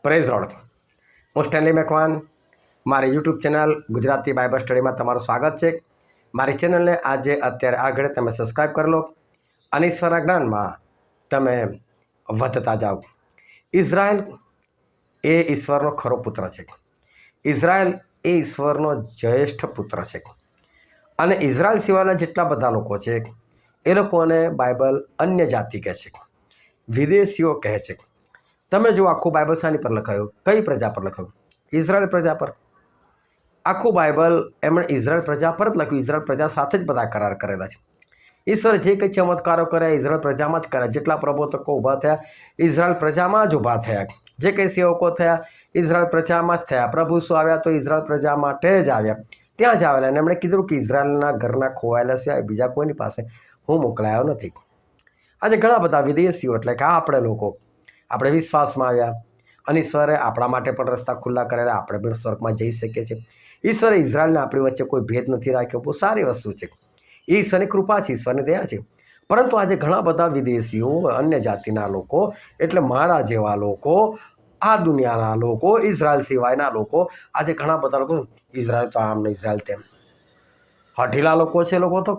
Praise road. હું Stanley Macwan. મારી YouTube channel Gujarati Bible સ્ટડીમાં તમારું સ્વાગત છે. મારી ચેનલને આજે અત્યારે આગળ તમે સબસ્ક્રાઈબ કરી લો અને ઈશ્વરના જ્ઞાનમાં તમે વધતા જાઓ. ઇઝરાયલ એ ઈશ્વરનો ખરો પુત્ર છે. ઇઝરાયલ એ ઈશ્વરનો જ્યેષ્ઠ પુત્ર છે. અને ઇઝરાયલ સિવાયના જેટલા બધા લોકો છે એ લોકોને બાઇબલ અન્ય જાતિ કહે છે, વિદેશીઓ કહે છે. તમે જો આખું બાઇબલ શાની પર લખાયું? કઈ પ્રજા પર લખાયું? ઇઝરાયલ પ્રજા પર. આખું બાઇબલ એમણે ઇઝરાયલ પ્રજા પર જ લખ્યું. ઇઝરાયલ પ્રજા સાથે જ બધા કરાર કરેલા છે. ઈશ્વર જે કંઈ ચમત્કારો કર્યા ઇઝરાયલ પ્રજામાં જ કર્યા. જેટલા પ્રબોધકો ઊભા થયા ઇઝરાયલ પ્રજામાં જ ઊભા થયા. જે કંઈ સેવકો થયા ઇઝરાયલ પ્રજામાં જ થયા. પ્રભુ શું આવ્યા તો ઇઝરાયલ પ્રજા માટે જ આવ્યા, ત્યાં જ આવેલા. અને એમણે કીધું કે ઇઝરાયલના ઘરના ખોવાયેલા સિવાય બીજા કોઈની પાસે હું મોકલાયો નથી. આજે ઘણા બધા વિદેશીઓ એટલે કે આપણે લોકો આપણે વિશ્વાસમાં આવ્યા અને ઈશ્વરે આપણા માટે પણ રસ્તા ખુલ્લા કરેલા. આપણે પણ સ્વર્ગમાં જઈ શકીએ છીએ. ઈશ્વરે ઇઝરાયલને આપણી વચ્ચે કોઈ ભેદ નથી રાખ્યો. બહુ સારી વસ્તુ છે. એ ઈશ્વરની કૃપા છે, ઈશ્વરની દયા છે. પરંતુ આજે ઘણા બધા વિદેશીઓ, અન્ય જાતિના લોકો એટલે મારા જેવા લોકો, આ દુનિયાના લોકો, ઇઝરાયલ સિવાયના લોકો, આજે ઘણા બધા લોકો ઇઝરાયલ તો આમ ને ઇઝરાયલ તેમ. હઠીલા લોકો છે. લોકો તો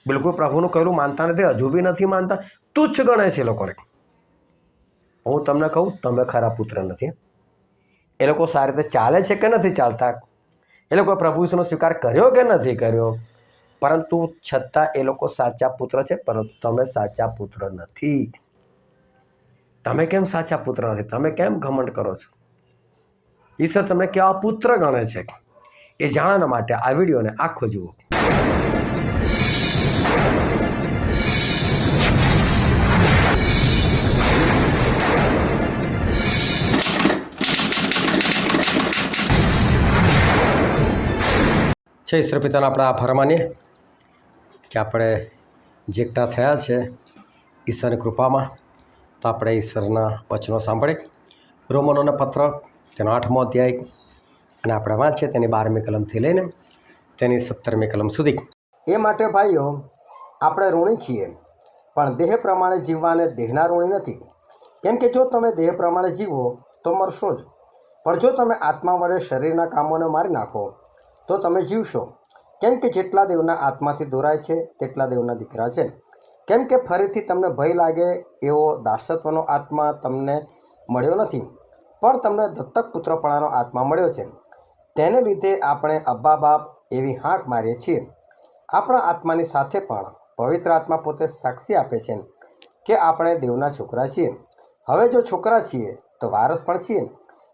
બિલકુલ પ્રભુનું કહેલું માનતા નથી, હજુ બી નથી માનતા, તુચ્છ ગણે છે લોકોને. હું તમને કહું, તમે ખરા પુત્ર નથી. એ લોકો સારી રીતે ચાલે છે કે નથી ચાલતા? એ લોકો પ્રભુ ઈસુનો સ્વીકાર કર્યો કે નથી કર્યો? પરંતુ છતાં એ લોકો સાચા પુત્ર છે. પરંતુ તમે સાચા પુત્ર નથી. તમે કેમ સાચા પુત્ર નથી? તમે કેમ ઘમંડ કરો છો? ઈશ્વર તમને કેવા પુત્ર ગણે છે એ જાણવા માટે આ વિડીયોને આખો જુઓ. છે ઈશ્વર પિતાના આપણે આભાર માનીએ કે આપણે જેટલા થયા છે ઈશ્વરની કૃપામાં. તો આપણે ઈશ્વરના વચનો સાંભળીએ. રોમનોના પત્ર તેનો 8મો અધ્યાય અને આપણે વાંચીએ તેની 12મી કલમથી લઈને તેની 17મી કલમ સુધી. એ માટે ભાઈઓ, આપણે ઋણી છીએ, પણ દેહ પ્રમાણે જીવવાને દેહના ઋણી નથી. કેમ કે જો તમે દેહ પ્રમાણે જીવો તો મરશો જ, પણ જો તમે આત્મા વડે શરીરના કામોને મારી નાખો તો તમે જીવશો. કેમ કે જેટલા દેવના આત્માથી દોરાય છે તેટલા દેવના દીકરા છે. કેમ કે ફરીથી તમને ભય લાગે એવો દાસત્વનો આત્મા તમને મળ્યો નથી, પણ તમને દત્તક પુત્રપણાનો આત્મા મળ્યો છે. તેને લીધે આપણે અબ્બા બાપ એવી હાંક મારીએ છીએ. આપણા આત્માની સાથે પણ પવિત્ર આત્મા પોતે સાક્ષી આપે છે કે આપણે દેવના છોકરા છીએ. હવે જો છોકરા છીએ તો વારસ પણ છીએ,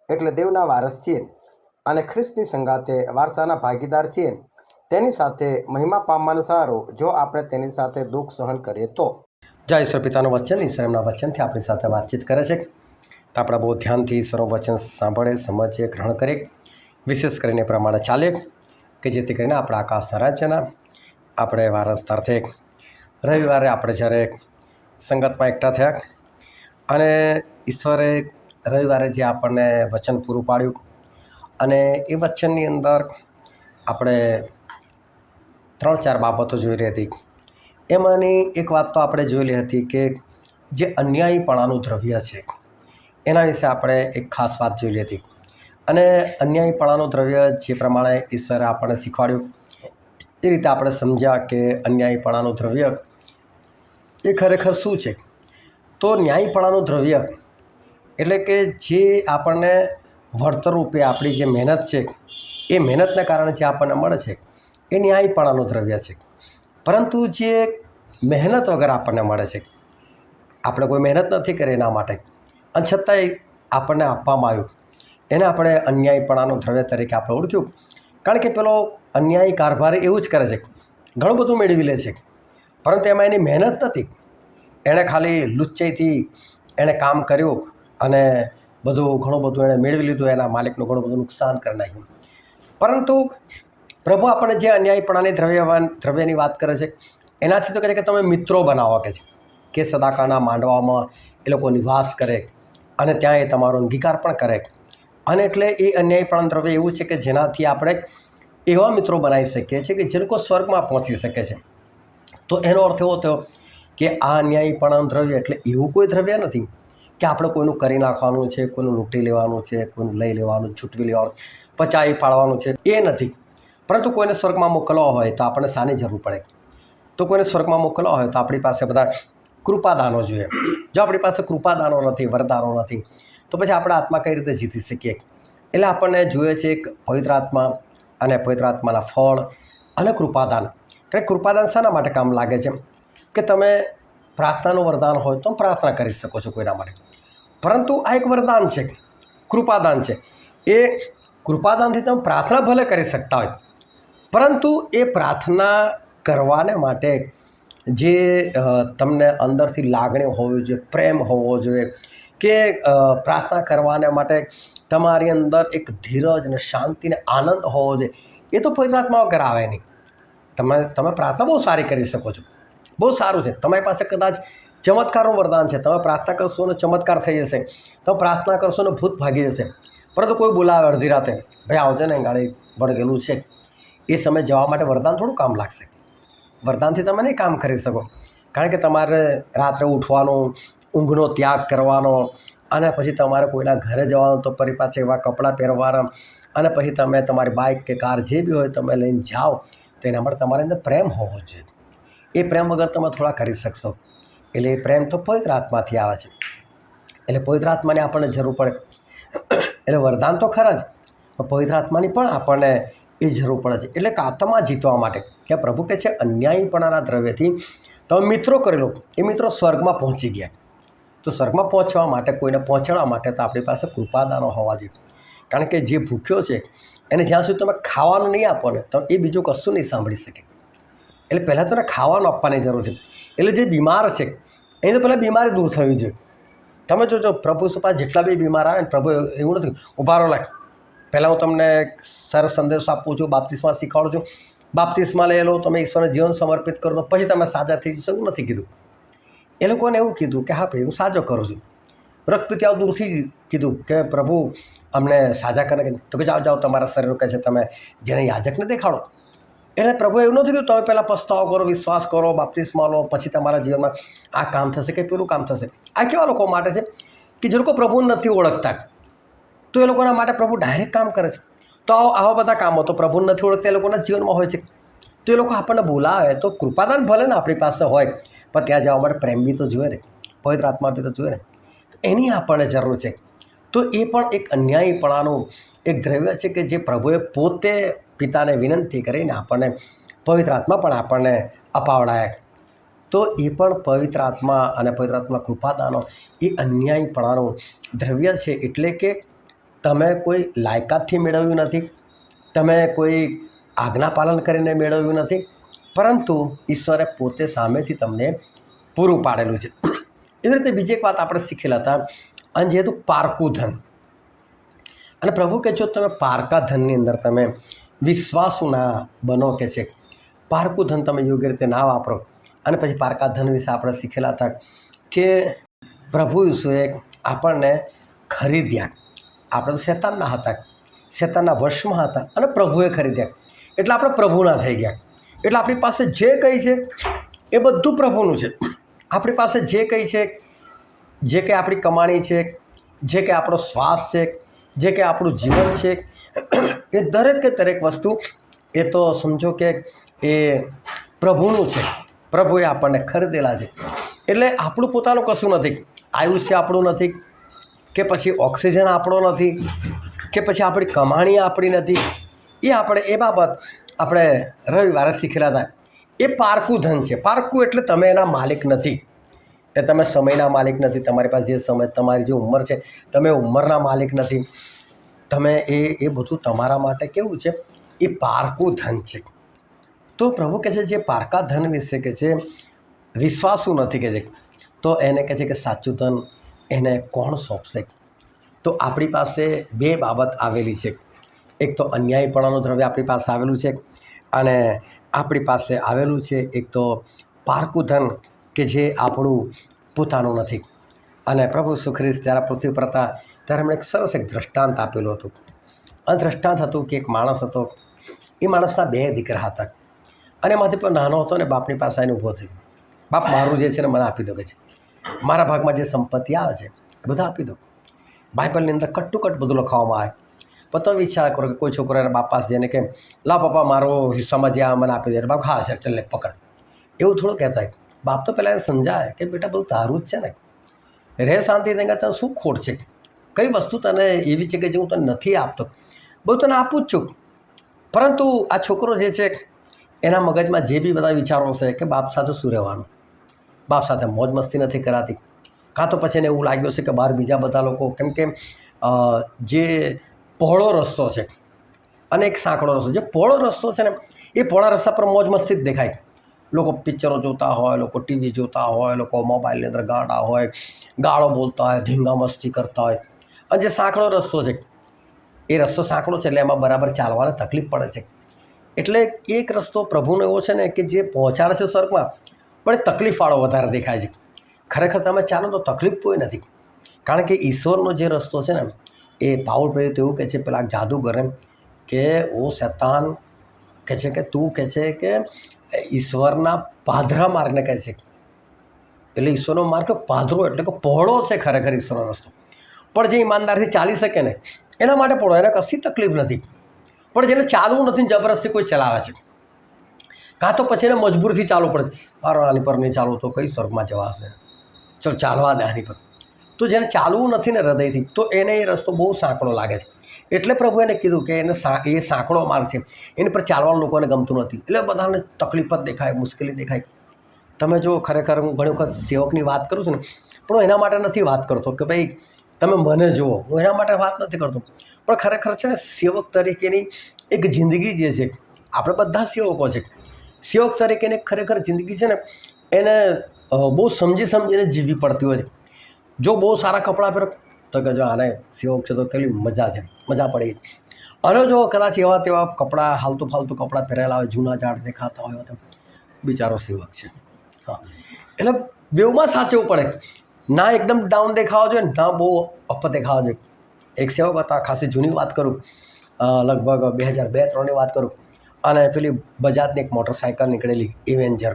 એટલે દેવના વારસ છીએ અને ખ્રિસ્તની સંગાતે વારસાના ભાગીદાર છીએ. તેની સાથે મહિમા પામવાનું સારું જો આપણે તેની સાથે દુઃખ સહન કરીએ તો. જય ઈશ્વર પિતાનું વચન. ઈશ્વર એમના વચનથી આપણી સાથે વાતચીત કરે છે. તો આપણે બહુ ધ્યાનથી ઈશ્વરનું વચન સાંભળે, સમજીએ, ગ્રહણ કરીએ, વિશેષ કરીને પ્રમાણે ચાલીએ કે જેથી કરીને આપણા આકાશના રાજ્યના આપણે વારસદાર થઈએ. રવિવારે આપણે જ્યારે સંગતમાં એકઠા થયા અને ઈશ્વરે રવિવારે જે આપણને વચન પૂરું પાડ્યું અને એ વચનની અંદર આપણે 3-4 બાબતો જોઈ હતી. એમાંની એક વાત તો આપણે જોયેલી હતી કે જે અન્યાયીપણાનું દ્રવ્ય છે એના વિશે આપણે એક ખાસ વાત જોયેલી હતી. અને અન્યાયીપણાનું દ્રવ્ય જે પ્રમાણે ઈશ્વરે આપણને શીખવાડ્યું એ રીતે આપણે સમજ્યા કે અન્યાયીપણાનું દ્રવ્ય એ ખરેખર શું છે. તો ન્યાયીપણાનું દ્રવ્ય એટલે કે જે આપણને વળતર રૂપે આપણી જે મહેનત છે એ મહેનતના કારણે જે આપણને મળે છે એ ન્યાયીપણાનું દ્રવ્ય છે. પરંતુ જે મહેનત વગર આપણને મળે છે, આપણે કોઈ મહેનત નથી કરી એના માટે અને છતાંય આપણને આપવામાં આવ્યું, એને આપણે અન્યાયીપણાનું દ્રવ્ય તરીકે આપણે ઓળખ્યું. કારણ કે પેલો અન્યાયી કારભાર એવું જ કરે છે, ઘણું બધું મેળવી લે છે પરંતુ એમાં એની મહેનત નથી. એણે ખાલી લુચ્ચાઈથી એણે કામ કર્યું અને ઘણું બધું એણે મેળવી લીધું, એના માલિકનું ઘણું બધું નુકસાન કરી નાખ્યું. પરંતુ પ્રભુ આપણને જે અન્યાયીપણાની દ્રવ્યની વાત કરે છે એનાથી તો કહે કે તમે મિત્રો બનાવો કે સદાકાળના માંડવામાં એ લોકો નિવાસ કરે અને ત્યાં એ તમારો અંગીકાર પણ કરે. અને એટલે એ અન્યાયીપણાનું દ્રવ્ય એવું છે કે જેનાથી આપણે એવા મિત્રો બનાવી શકીએ છીએ કે જે લોકો સ્વર્ગમાં પહોંચી શકે છે. તો એનો અર્થ એવો થયો કે આ અન્યાયીપણાનું દ્રવ્ય એટલે એવું કોઈ દ્રવ્ય નથી કે આપણે કોઈનું કરી નાખવાનું છે, કોઈનું લૂંટી લેવાનું છે, કોઈનું લઈ લેવાનું, છૂટવી લેવાનું, પચાવી પાડવાનું છે, એ નથી. પરંતુ કોઈને સ્વર્ગમાં મોકલવા હોય તો આપણને શાની જરૂર પડે? તો કોઈને સ્વર્ગમાં મોકલવા હોય તો આપણી પાસે બધા કૃપાદાનો જોઈએ. જો આપણી પાસે કૃપાદાનો નથી, વરદાનો નથી, તો પછી આપણે આત્મા કઈ રીતે જીતી શકીએ? એટલે આપણને જોઈએ છે એક પવિત્ર આત્મા અને પવિત્ર આત્માના ફળ અને કૃપાદાન. કારણ કૃપાદાન શાના માટે કામ લાગે છે? કે તમે પ્રાર્થનાનું વરદાન હોય તો પ્રાર્થના કરી શકો છો કોઈના માટે, પરંતુ આ એક વરદાન છે, કૃપાદાન છે. એ કૃપાદાનથી તમે પ્રાર્થના ભલે કરી શકતા હોય, પરંતુ એ પ્રાર્થના કરવાને માટે જે તમને અંદરથી લાગણી હોવી જોઈએ, પ્રેમ હોવો જોઈએ, કે પ્રાર્થના કરવાને માટે તમારી અંદર એક ધીરજ અને શાંતિ ને આનંદ હોવો જોઈએ, એ તો પવિત્ર આત્મા વગર આવે નહીં. તમે પ્રાર્થના બહુ સારી કરી શકો છો, બહુ સારું છે. તમારી પાસે કદાચ ચમત્કારનું વરદાન છે, તમે પ્રાર્થના કરશો અને ચમત્કાર થઈ જશે, તમે પ્રાર્થના કરશો અને ભૂત ભાગી જશે. પરંતુ કોઈ બોલાવે અડધી રાતે, ભાઈ આવજે ને ગાડી વળગેલું છે, એ સમય જવા માટે વરદાન થોડું કામ લાગશે? વરદાનથી તમે નહીં કામ કરી શકો, કારણ કે તમારે રાત્રે ઉઠવાનું, ઊંઘનો ત્યાગ કરવાનો, અને પછી તમારે કોઈના ઘરે જવાનું, તો ફરી પાછા એવા કપડાં પહેરવાના, અને પછી તમે તમારી બાઇક કે કાર જે બી હોય તમે લઈને જાઓ, તો એના માટે તમારી અંદર પ્રેમ હોવો જોઈએ. એ પ્રેમ વગર તમે થોડા કરી શકશો. એટલે એ પ્રેમ તો પવિત્ર આત્માથી આવે છે. એટલે પવિત્ર આત્માની આપણને જરૂર પડે. એટલે વરદાન તો ખરા જ, પવિત્ર આત્માની પણ આપણને એ જરૂર પડે છે. એટલે કે આત્મા જીતવા માટે, કે પ્રભુ કહે છે અન્યાયીપણાના દ્રવ્યથી તમે મિત્રો કરી લો. એ મિત્રો સ્વર્ગમાં પહોંચી ગયા. તો સ્વર્ગમાં પહોંચવા માટે, કોઈને પહોંચાડવા માટે તો આપણી પાસે કૃપાદાનો હોવા જોઈએ. કારણ કે જે ભૂખ્યો છે એને જ્યાં સુધી તમે ખાવાનું નહીં આપો ને, તો એ બીજું કશું નહીં સાંભળી શકે. એટલે પહેલાં તો એને ખાવાનું આપવાની જરૂર છે. એટલે જે બીમાર છે એની તો પહેલાં બીમારી દૂર થવી જોઈએ. તમે જોજો પ્રભુ પાસે જેટલા બી બીમાર આવે ને, પ્રભુ એવું નથી ઊભા રહો લાગ, પહેલાં હું તમને સરસ સંદેશો આપું છું, બાપ્તિસ્મા શીખવાડું છું, બાપ્તિસ્મા લઈ લો, તમે ઈશ્વરને જીવન સમર્પિત કરો તો પછી તમે સાજા થઈ જશો, એવું નથી કીધું. એ લોકોને એવું કીધું કે હા ભાઈ હું સાજો કરું છું. રક્તપિત્યાવ દૂરથી જ કીધું કે પ્રભુ અમને સાજા કરે, તો કે જાઓ તમારા શરીર કહે છે તમે જેને યાજકને દેખાડો. એટલે પ્રભુએ એવું નથી કીધું તમે પહેલાં પસ્તાવો કરો, વિશ્વાસ કરો, બાપ્તિસ્મા લો, પછી તમારા જીવનમાં આ કામ થશે કે પેલું કામ થશે. આ કેવા લોકો માટે છે? કે જે લોકો પ્રભુને નથી ઓળખતા, તો એ લોકોના માટે પ્રભુ ડાયરેક્ટ કામ કરે છે. તો આવા બધા કામો તો પ્રભુને નથી ઓળખતા એ લોકોના જીવનમાં હોય છે. તો એ લોકો આપણને બોલાવે તો કૃપાદાન ભલે ને આપણી પાસે હોય, પણ ત્યાં જવા માટે પ્રેમ બી તો જોઈએ ને, પવિત્ર આત્મા બી તો જોઈએ ને, એની આપણને જરૂર છે. તો એ પણ એક અન્યાયીપણાનું એક દ્રવ્ય છે કે જે પ્રભુએ પોતે પિતાને વિનંતી કરીને આપણને પવિત્ર આત્મા પણ આપણને અપાવડાય. તો એ પણ પવિત્ર આત્મા અને પવિત્ર આત્મા કૃપાદાનો એ અન્યાયીપણાનું દ્રવ્ય છે. એટલે કે તમે કોઈ લાયકાતથી મેળવ્યું નથી, તમે કોઈ આજ્ઞા પાલન કરીને મેળવ્યું નથી, પરંતુ ઈશ્વરે પોતે સામેથી તમને પૂરું પાડેલું છે. એવી રીતે બીજી એક વાત આપણે શીખેલા હતા, અને જે હતું પારકું ધન. અને પ્રભુ કહે છો તમે પારકા ધનની અંદર તમે વિશ્વાસુ ના બનો, કે છે પારકું ધન તમે યોગ્ય રીતે ના વાપરો. અને પછી પારકા ધન વિશે આપણે શીખેલા હતા કે પ્રભુ ઈસુએ આપણને ખરીદ્યા. આપણે તો શેતાનના હતા, શેતાનના વશમાં હતા, અને પ્રભુએ ખરીદ્યા, એટલે આપણે પ્રભુના થઈ ગયા. એટલે આપણી પાસે જે કંઈ છે એ બધું પ્રભુનું છે. આપણી પાસે જે કંઈ છે, જે કંઈ આપણી કમાણી છે, જે કંઈ આપણો શ્વાસ છે, જે કંઈ આપણું જીવન છે, એ દરેક વસ્તુ એ તો સમજો કે એ પ્રભુનું છે. પ્રભુએ આપણને ખરીદેલા છે. એટલે આપણું પોતાનું કશું નથી. આયુષ્ય આપણું નથી, કે પછી ઓક્સિજન આપણો નથી, કે પછી આપણી કમાણી આપણી નથી. એ બાબત આપણે રવિવારે શીખેલા હતા. એ પારકું ધન છે. પારકું એટલે તમે એના માલિક નથી, એ તમે સમયના માલિક નથી. તમારી પાસે જે સમય, તમારી જે ઉંમર છે, તમે ઉંમરના માલિક નથી. તમે એ બધું તમારા માટે કેવું છે? એ પારકું ધન છે. તો પ્રભુ કહે છે જે પારકા ધન વિશે કહે છે વિશ્વાસુ નથી, કહે છે, તો એને કહે છે કે સાચું ધન એને કોણ સોંપશે? તો આપણી પાસે બે બાબત આવેલી છે. એક તો અન્યાયીપણાનું દ્રવ્ય આપણી પાસે આવેલું છે, અને આપણી પાસે આવેલું છે એક તો પારકું ધન કે જે આપણું પોતાનું નથી. અને પ્રભુ ઈસુ ખ્રિસ્ત જ્યારે પૃથ્વી પર હતા ત્યારે એમણે એક સરસ દૃષ્ટાંત આપેલું હતું. આ દૃષ્ટાંત હતું કે એક માણસ હતો, એ માણસના બે દીકરા હતા, અને એમાંથી પણ નાનો હતો ને બાપની પાસે આવીને ઊભો થયો. બાપ મારું જે છે ને મને આપી દો, કે છે મારા ભાગમાં જે સંપત્તિ આવે છે એ બધા આપી દો. બાઇબલની અંદર કટ ટુ કટ બધું લખાવવામાં આવે. પણ તમે વિચાર કરો કે કોઈ છોકરો એના બાપ પાસે જઈને કે લા પપ્પા મારો હિસ્સામાં જે આ મને આપી દે, બાપ હા સર ચાલ લે પકડ, એવું થોડું કહેતા હોય. બાપ તો પહેલાં એને સમજાય કે બેટા બધું તારું જ છે ને, રહે શાંતિ તેના કરતાં શું ખોટ છે, કઈ વસ્તુ તને એવી છે કે જે હું તને નથી આપતો, બધું તને આપું જ છું. પરંતુ આ છોકરો જે છે એના મગજમાં જે બી બધા વિચારો છે કે બાપ સાથે શું રહેવાનું, બાપ સાથે મોજ મસ્તી નથી કરાતી, કાં તો પછી એને એવું લાગ્યું છે કે બહાર બીજા બધા લોકો, કેમ કે જે પહોળો રસ્તો છે અને એક સાંકડો રસ્તો, જે પહોળો રસ્તો છે ને એ પહોળા રસ્તા પર મોજ મસ્તી જ દેખાય. લોકો પિક્ચરો જોતા હોય, લોકો ટીવી જોતા હોય, લોકો મોબાઈલની અંદર ગાડા હોય, ગાળો બોલતા હોય, ધીંગા મસ્તી કરતા હોય. અને જે સાંકડો રસ્તો છે એ રસ્તો સાંકડો છે એટલે એમાં બરાબર ચાલવાને તકલીફ પડે છે. એટલે એક રસ્તો પ્રભુનો એવો છે ને કે જે પહોંચાડે છે સ્વર્ગમાં, પણ એ તકલીફવાળો વધારે દેખાય છે. ખરેખર તમે ચાલો તો તકલીફ કોઈ નથી, કારણ કે ઈશ્વરનો જે રસ્તો છે ને એ પાઉલ ભાઈ તો એવું કહે છે પેલા જાદુગર એમ કે ઓ શૈતાન કહે છે કે તું કહે છે કે ઈશ્વરના પાધરા માર્ગને કહે છે. એટલે ઈશ્વરનો માર્ગ પાધરો એટલે કે પહોળો છે ખરેખર ઈશ્વરનો રસ્તો, પણ જે ઈમાનદારથી ચાલી શકે ને એના માટે પહોળો, એને કશી તકલીફ નથી. પણ જેને ચાલવું નથી ને જબરદસ્તી કોઈ ચલાવે છે, કાં તો પછી એને મજબૂરથી ચાલવું પડે. મારો આની પર નહીં ચાલવું તો કઈ સ્વર્ગમાં જવાશે, ચલો ચાલવા દે આની પર. તો જેને ચાલવું નથી ને હૃદયથી, તો એને એ રસ્તો બહુ સાંકડો લાગે છે. એટલે પ્રભુ એને કીધું કે એને એ સાંકડો માર્ગ છે, એની પર ચાલવાનું લોકોને ગમતું નથી, એટલે બધાને તકલીફ જ દેખાય, મુશ્કેલી દેખાય. તમે જો ખરેખર હું ઘણી વખત સેવકની વાત કરું છું ને, પણ હું એના માટે નથી વાત કરતો કે ભાઈ તમે મને જુઓ, હું એના માટે વાત નથી કરતો. પણ ખરેખર છે ને સેવક તરીકેની એક જિંદગી જે છે, આપણે બધા સેવકો છે, સેવક તરીકેની ખરેખર જિંદગી છે ને એને બહુ સમજી સમજીને જીવવી પડતી હોય છે. જો બહુ સારા કપડાં પહેરો તો કે જો આને સેવક છે તો કેટલી મજા છે, મજા પડી. અને જો કદાચ એવા તેવા કપડાં હાલતુ ફાલતુ કપડાં પહેરેલા હોય, જૂના ઝાડ દેખાતા હોય તો બિચારો સેવક છે. હા, એટલે બેઉમાં સાચવવું પડે, ના એકદમ ડાઉન દેખાવા જોઈએ ના બહુ અપ દેખાવા જોઈએ. એક સેવક હતા, ખાસી જૂની વાત કરું, લગભગ 2002-03ની વાત કરું, અને પેલી બજાજની એક મોટરસાઇકલ નીકળેલી ઇવેન્જર,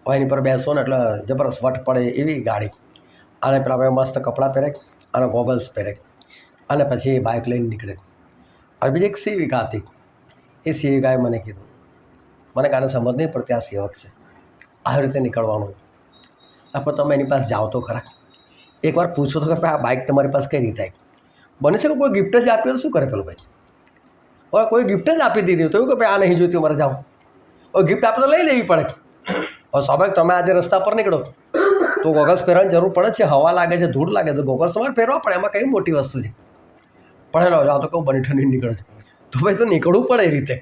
એની પર બેસો ને એટલે જબરદસ્ત વટ પડે એવી ગાડી, અને પેલા ભાઈ મસ્ત કપડાં પહેરે અને ગોગલ્સ પહેરે અને પછી બાઇક લઈને નીકળે. હવે બીજી એક સેવિકા હતી, એ સેવિકાએ મને કીધું, મને કાને સમજ નહીં પડતી આ સેવક છે, આવી રીતે નીકળવાનું. આપણે તમે એની પાસે જાઓ તો ખરા, એકવાર પૂછો તો કે આ બાઇક તમારી પાસે કઈ રીતે આવી? બને છે કે કોઈ ગિફ્ટ જ આપી તો શું કરે પેલું ભાઈ? હવે કોઈ ગિફ્ટ જ આપી દીધી તો એવું કે ભાઈ આ નહીં જોઈતી મારે જાઓ, હવે ગિફ્ટ આપણે તો લઈ લેવી પડે. હવે સ્વાભાવિક તમે આજે રસ્તા પર નીકળો તો ગોગલ્સ પહેરવાની જરૂર પડે છે, હવા લાગે છે, ધૂળ લાગે તો ગોગલ્સ તમારે પહેરવા પડે, એમાં કઈ મોટી વસ્તુ છે. પણ હેલો જાઓ તો કહું બની ઠંડી નીકળે છે તો ભાઈ તો નીકળવું પડે એ રીતે.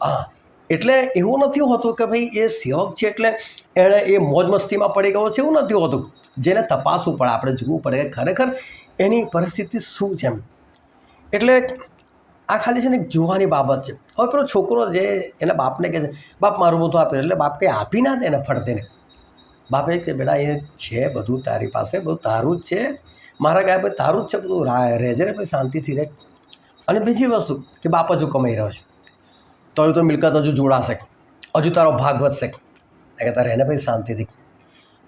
હા, એટલે એવું નથી હોતું કે ભાઈ એ સેવક છે એટલે એણે એ મોજ મસ્તીમાં પડી ગયો છે, એવું નથી હોતું. જેને તપાસવું પડે, આપણે જોવું પડે કે ખરેખર એની પરિસ્થિતિ શું છે એમ. એટલે આ ખાલી છે ને એક જોવાની બાબત છે. હવે પેલો છોકરો જે એના બાપને કહે છે બાપ મારું બધું આપે, એટલે બાપ કંઈ આપી ના દે ને ફળતેને. બાપે કે બેટા એ છે બધું તારી પાસે, બધું તારું જ છે, મારા ગયા ભાઈ તારું જ છે બધું, રહેજે ને ભાઈ શાંતિથી રહે. અને બીજી વસ્તુ કે બાપ હજુ કમાઈ રહ્યો છે તો મિલકત હજુ જોડાશે, હજુ તારો ભાગ વધશે, કે તારે એને ભાઈ શાંતિથી.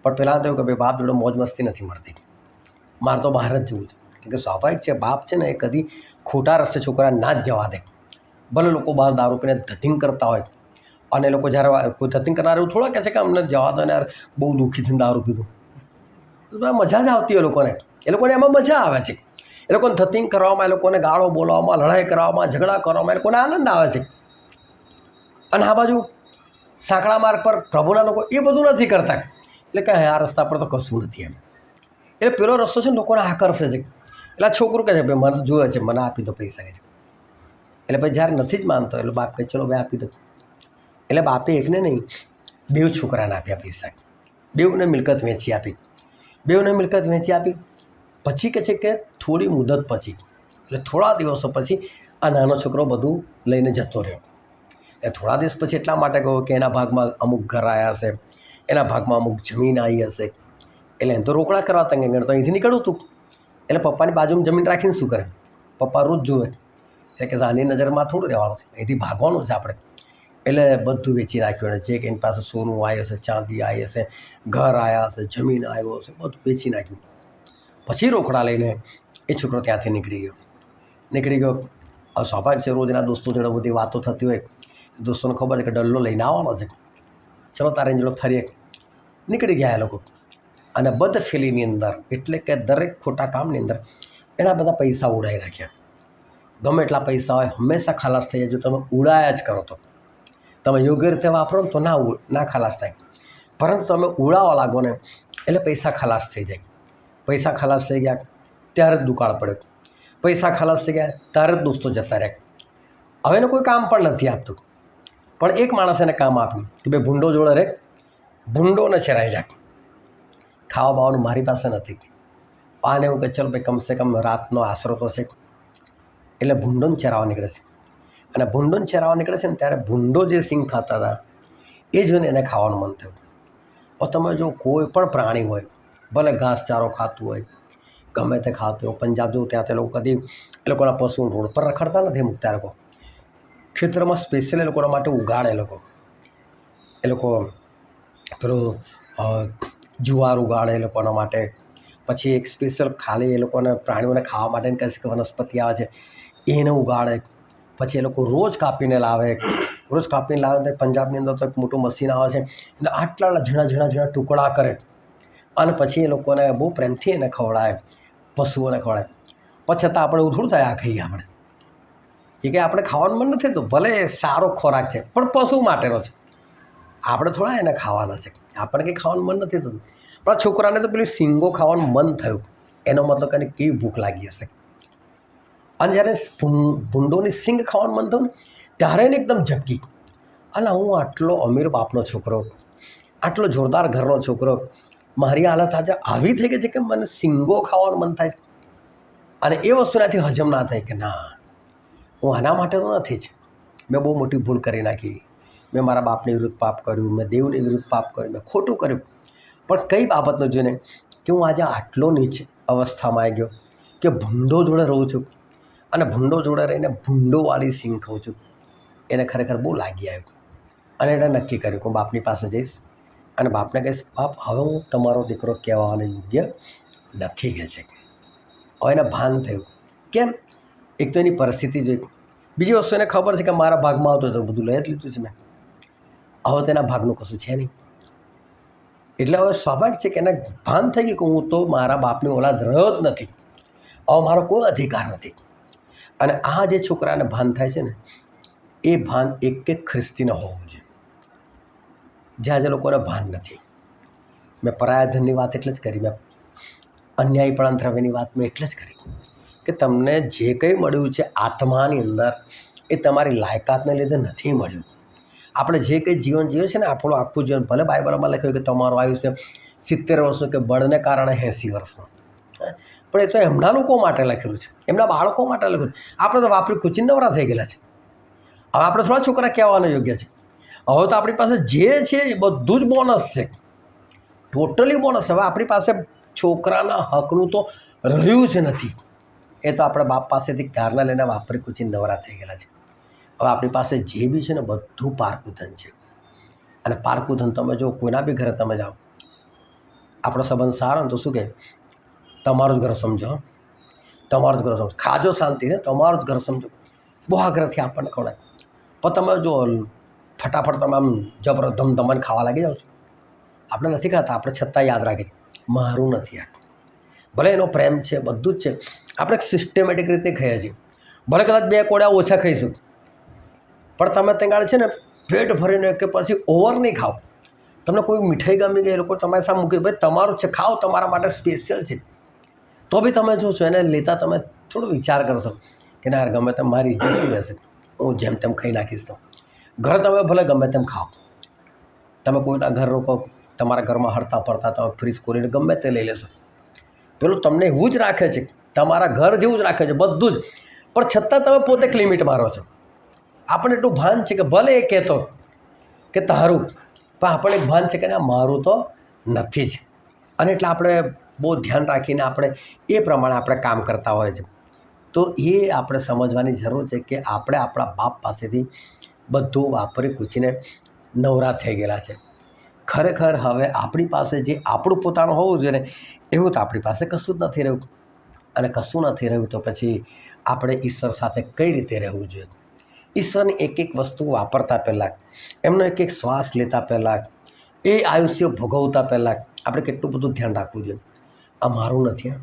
પણ પહેલાં તો એવું કે ભાઈ બાપ જોડે મોજ મસ્તી નથી મળતી, મારે તો બહાર જ જવું છે. કેમ કે સ્વાભાવિક છે, બાપ છે ને એ કદી ખોટા રસ્તે છોકરા ના જ જવા દે. ભલે લોકો બહાર દારૂ પીને ધતિંગ કરતા હોય, અને એ લોકો જ્યારે કોઈ ધતિંગ કરનાર એવું થોડા કહે છે કે અમને જવા દો ને યાર બહુ દુઃખી થઈને દારૂ પીધું, તો મજા જ આવતી હોય એ લોકોને એમાં મજા આવે છે. એ લોકોને ધતિંગ કરવામાં, એ લોકોને ગાળો બોલવામાં, લડાઈ કરવામાં, ઝઘડા કરવામાં એ લોકોને આનંદ આવે છે. અને આ બાજુ સાંકડા માર્ગ પર પ્રભુના લોકો એ બધું નથી કરતા, એટલે કે આ રસ્તા પર તો કશું નથી એમ. એટલે પેલો રસ્તો છે ને લોકોને આકર્ષે છે. એટલે આ છોકરું કહે છે ભાઈ મને જોવે છે, મને આપી દો પૈસા. એટલે ભાઈ જ્યારે નથી જ માનતો એટલે બાપ કહે ચલો ભાઈ આપી દો. એટલે બાપે એકને નહીં બેઉ છોકરાને આપ્યા પૈસા, બેઉને મિલકત વેચી આપી. બેઉને મિલકત વેચી આપી પછી કહે છે કે થોડી મુદત પછી, એટલે થોડા દિવસો પછી આ નાનો છોકરો બધું લઈને જતો રહ્યો. એ થોડા દિવસ પછી એટલા માટે કહ્યું કે એના ભાગમાં અમુક ઘર આવ્યા હશે, એના ભાગમાં અમુક જમીન આવી હશે, એટલે એમ તો રોકડા કરવા તંગ તો અહીંથી નીકળવું હતું. એટલે પપ્પાની બાજુમાં જમીન રાખીને શું કરે, પપ્પા રોજ જુએ, એટલે કે આની નજરમાં થોડું રહેવાનું છે, અહીંથી ભાગવાનું છે આપણે. એટલે બધું વેચી નાખ્યું એને, જે કે એની પાસે સોનું આવી હશે, ચાંદી આવી હશે, ઘર આવ્યા હશે, જમીન આવ્યો હશે, બધું વેચી નાખ્યું. પછી રોકડા લઈને એ છોકરો ત્યાંથી નીકળી ગયો. સ્વાભાવિક છે, રોજના દોસ્તો જોડે બધી વાતો થતી હોય, દોસ્તોને ખબર છે કે ડલ્લો લઈને આવવાનો છે, ચલો તારે જોડે ફરીએ. નીકળી ગયા એ લોકો. અને બદફેલીની અંદર, એટલે કે દરેક ખોટા કામની અંદર એના બધા પૈસા ઉડાવી નાખ્યા. ગમે એટલા પૈસા હોય હંમેશા ખલાસ થઈ જાય જો તમે ઉડાયા જ કરો તો. તમે યોગ્ય રીતે વાપરો ને તો ના ખલાસ થાય, પરંતુ તમે ઉડાવવા લાગો ને એટલે પૈસા ખલાસ થઈ જાય. પૈસા ખલાસ થઈ ગયા ત્યારે જ દુકાળ પડ્યો, પૈસા ખલાસ થઈ ગયા ત્યારે જ દોસ્તો જતા રહ્યા. હવે એને કોઈ કામ પણ નથી આપતું, પણ એક માણસ એને કામ આપ્યું કે ભાઈ ભૂંડો જોડે રે, ભૂંડોને ચરાઈ જાય. ખાવા બાવાનું મારી પાસે નથી. આને એવું કે ચલ ભાઈ કમસે કમ રાતનો આશરો તો છે, એટલે ભૂંડોને ચરાવવા નીકળે છે. અને ભૂંડોને ચરાવવા નીકળે છે ને ત્યારે ભૂંડો જે સિંગ ખાતા હતા એ જોઈને એને ખાવાનું મન થયું. હવે તમે જો કોઈ પણ પ્રાણી હોય, ભલે ઘાસચારો ખાતું હોય, ગમે તે ખાતું હોય, પંજાબ જવું ત્યાં તે લોકો કદી એ લોકોના પશુ રોડ પર રખડતા નથી મૂકતા. લોકો ખેતરમાં સ્પેશિયલ એ લોકોના માટે ઉગાડે. એ લોકો પેલું જુવાર ઉગાડે એ લોકોના માટે. પછી એક સ્પેશિયલ ખાલી એ લોકોને પ્રાણીઓને ખાવા માટેની કઈ વનસ્પતિ આવે છે એને ઉગાડે. પછી એ લોકો રોજ કાપીને લાવે તો પંજાબની અંદર તો એક મોટું મશીન આવે છે, એટલે આટલા ઝીણા ટુકડા કરે અને પછી એ લોકોને બહુ પ્રેમથી એને ખવડાવે, પશુઓને ખવડાવે. પછી છતાં આપણે એવું થોડું થાય આ ખાઈએ આપણે, એ કે આપણે ખાવાનું મન નથી થતું. ભલે સારો ખોરાક છે પણ પશુ માટેનો છે, આપણે થોડા એને ખાવાના છે. આપણે કંઈ ખાવાનું મન નથી થતું, પણ આ છોકરાને તો પેલી સિંગો ખાવાનું મન થયું. એનો મતલબ કે એને કેવી ભૂખ લાગી હશે. અને જ્યારે ભૂંડોની સિંગ ખાવાનું મન થયું ને ત્યારે એને એકદમ ઝબકી, અને હું આટલો અમીર બાપનો છોકરો, આટલો જોરદાર ઘરનો છોકરો, મારી હાલત આજે આવી થઈ ગઈ છે કે મને સિંગો ખાવાનું મન થાય છે. અને એ વસ્તુનાથી હજમ ના થાય કે ના, હું આના માટે તો નથી જ. મેં બહુ મોટી ભૂલ કરી નાખી. મેં મારા બાપની વિરુદ્ધ પાપ કર્યું, મેં દેવની વિરુદ્ધ પાપ કર્યું, મેં ખોટું કર્યું. પણ કઈ બાબતનો જોઈને કે હું આજે આટલો નીચ અવસ્થામાં આવી ગયો કે ભૂંડો જોડે રહું છું અને ભૂંડો જોડે રહીને ભૂંડોવાળી સિંગ ખાઉં છું. એને ખરેખર બહુ લાગી આવ્યું અને એણે નક્કી કર્યું કે હું બાપની પાસે જઈશ અને બાપને કહીશ, બાપ હવે હું તમારો દીકરો કહેવાને યોગ્ય નથી કહે છે. હવે એને ભાન થયું. કેમ? એક તો એની પરિસ્થિતિ જોઈ, બીજી વસ્તુ એને ખબર છે કે મારા ભાગમાં આવતો તો બધું લઈ જ લીધું છે મેં, હવે તેના ભાગનું કશું છે નહીં. એટલે હવે સ્વાભાવિક છે કે એને ભાન થઈ ગયું કે હું તો મારા બાપની ઓલાદ રહ્યો જ નથી, હવે મારો કોઈ અધિકાર નથી. અને આ જે છોકરાને ભાન થાય છે ને, એ ભાન એક ખ્રિસ્તીને હોવું જોઈએ, જ્યાં જે લોકોને ભાન નથી. મેં પરાયા ધનની વાત એટલે જ કરી, મેં અન્યાયપણા દ્રવ્યની વાત મેં એટલે જ કરી કે તમને જે કંઈ મળ્યું છે આત્માની અંદર એ તમારી લાયકાતને લીધે નથી મળ્યું. આપણે જે કંઈ જીવન જીવે છે ને, આપણું આખું જીવન, ભલે બાઇબલમાં લખ્યું કે તમારું આયુષ્ય 70 વર્ષનું કે બળને કારણે 80 વર્ષનું, પણ એ તો એમના લોકો માટે લખેલું છે, એમના બાળકો માટે લખ્યું છે. આપણે તો વાપરી કુચીને નવરા થઈ ગયેલા છે. હવે આપણે થોડા છોકરા કહેવાના યોગ્ય છે. હવે તો આપણી પાસે જે છે એ બધું જ બોનસ છે, ટોટલી બોનસ. હવે આપણી પાસે છોકરાના હકનું તો રહ્યું જ નથી. એ તો આપણે બાપ પાસેથી ધારના લઈને વાપરી કુચીને નવરા થઈ ગયેલા છે. હવે આપણી પાસે જે બી છે ને બધું પારકું ધન છે. અને પારકું ધન તમે જો કોઈના બી ઘરે તમે જાઓ, આપણો સંબંધ સારો ને તો શું કહે, તમારું જ ઘર સમજો, તમારું જ ઘર સમજો, ખાજો શાંતિ છે, તમારું જ ઘર સમજો, બહુ આગ્રહથી આપણને ખવડાય. પણ તમે જો ફટાફટ તમે આમ જબરો ધમધમાને ખાવા લાગી જાઓ છો. આપણે નથી ખાતા, આપણે છતાં યાદ રાખીએ મારું નથી આ. ભલે એનો પ્રેમ છે, બધું જ છે, આપણે સિસ્ટમેટિક રીતે ખાઈએ છીએ. ભલે કદાચ 2 કોળિયા ઓછા ખાઈશું, પણ તમે ત્યાં છે ને પેટ ભરીને કે પછી ઓવર નહીં ખાઓ. તમને કોઈ મીઠાઈ ગમી ગઈ, એ લોકો તમારી સામે મૂકી, ભાઈ તમારું છે, ખાઓ, તમારા માટે સ્પેશિયલ છે, તો બી તમે જો છો એને લેતા તમે થોડો વિચાર કરશો કે ના ગમે તેમ મારી ઇજ્જત શું રહેશે, હું જેમ તેમ ખાઈ નાખીશ. તો ઘરે તમે ભલે ગમે તેમ ખાઓ, તમે કોઈના ઘર રોકો, તમારા ઘરમાં હરતા ફરતા તમે ફ્રીજ ખોલીને ગમે તે લઈ લેશો, પેલું તમને એવું જ રાખે છે, તમારા ઘર જેવું જ રાખે છે બધું જ, પણ છતાં તમે પોતે એક લિમિટ મારો છો. આપણને એટલું ભાન છે કે ભલે એ કહેતો કે તારું, પણ આપણને એક ભાન છે કે ના મારું તો નથી જ. અને એટલે આપણે બહુ ધ્યાન રાખીને આપણે એ પ્રમાણે આપણે કામ કરતા હોય છે. તો એ આપણે સમજવાની જરૂર છે કે આપણે આપણા બાપ પાસેથી બધું વાપરી કૂચીને નવરા થઈ ગયેલા છે. ખરેખર હવે આપણી પાસે જે આપણું પોતાનું હોવું જોઈએ ને એવું તો આપણી પાસે કશું જ નથી રહ્યું, અને કશું નથી રહ્યું તો પછી આપણે ઈશ્વર સાથે કઈ રીતે રહેવું જોઈએ? ઈશ્વરની એક એક વસ્તુ વાપરતા પહેલાં, એમનો એક એક શ્વાસ લેતા પહેલાં, એ આયુષ્ય ભોગવતા પહેલાં આપણે કેટલું બધું ધ્યાન રાખવું જોઈએ. આ મારું નથી,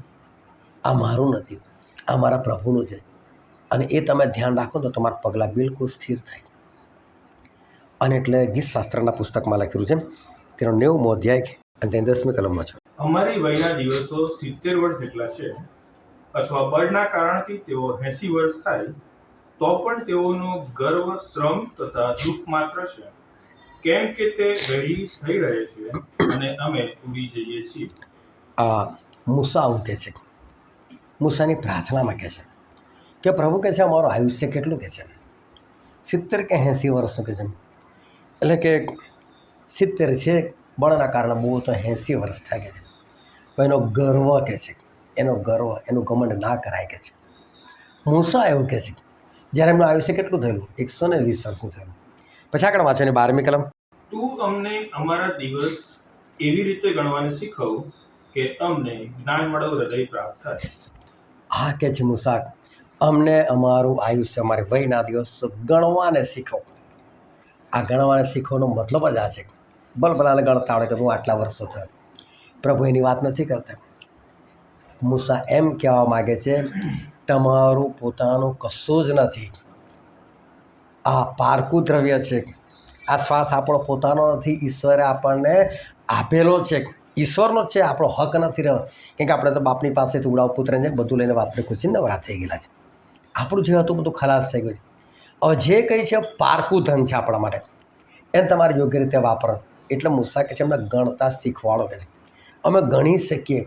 આ મારું નથી, આ મારા પ્રભુનું છે. અને એ તમે ધ્યાન રાખો તો તમારા પગલાં બિલકુલ સ્થિર થાય. અને એટલે ગીતશાસ્ત્રના પુસ્તકમાં લખેલું છે, તેનો 90મો અધ્યાય અને 33મી કલમમાં છે. અમારી વયના દિવસો 70 વર્ષ જેટલા છે, અથવા બળના કારણથી તેઓ 80 વર્ષ થાય, તો પણ તેઓનો ગર્વ, શ્રમ તથા દુઃખ માત્ર છે, કેમ કે તે વહેલી થઈ રહે છે અને અમે ઉડી જઈએ છીએ. આ મૂસા આવું કહે છે. મૂસાની પ્રાર્થનામાં કહે છે કે પ્રભુ કહે છે અમારું આયુષ્ય કેટલું કહે છે, 70 કે 80 વર્ષનું કહે છે. એટલે કે 70 છે, બળના કારણે બહુ તો 80 વર્ષ થાય છે. પણ એનો ગર્વ કહે છે, એનો ગર્વ, એનું ઘમંડ ના કરાય કહે છે. મૂસા એવું કહે છે જ્યારે એમનું આયુષ્ય કેટલું થયેલું, 120 વર્ષનું થયેલું. પછી આગળ વાંચો ને 12મી કલમ. તું અમને અમારા દિવસ એવી રીતે ગણવાને શીખવ કે અમને જ્ઞાનવાળું હૃદય પ્રાપ્ત થાય. હા કહે છે મૂસા, અમને અમારું આયુષ્ય, અમારી વયના દિવસો ગણવાને શીખો. આ ગણવાને શીખવાનો મતલબ જ આ છે. બલબલાને ગણતા આવડે કે હું આટલા વર્ષો થયો. પ્રભુ એની વાત નથી કરતા. મૂસા એમ કહેવા માગે છે તમારું પોતાનું કશું જ નથી. આ પારકું દ્રવ્ય છે. આ શ્વાસ આપણો પોતાનો નથી, ઈશ્વરે આપણને આપેલો છે, ઈશ્વરનો જ છે, આપણો હક નથી રહ્યો. કેમ કે આપણે તો બાપની પાસેથી ઉડાવ પુત્રને બધું લઈને બાપને ખુશી નવરા થઈ ગયેલા છે. આપણું જે હતું બધું ખલાસ થઈ ગયું છે. હવે જે કંઈ છે પારકું ધન છે આપણા માટે, એને તમારે યોગ્ય રીતે વાપરો. એટલે મૂસા કે છે એમને ગણતા શીખવાડો કે છે. અમે ગણી શકીએ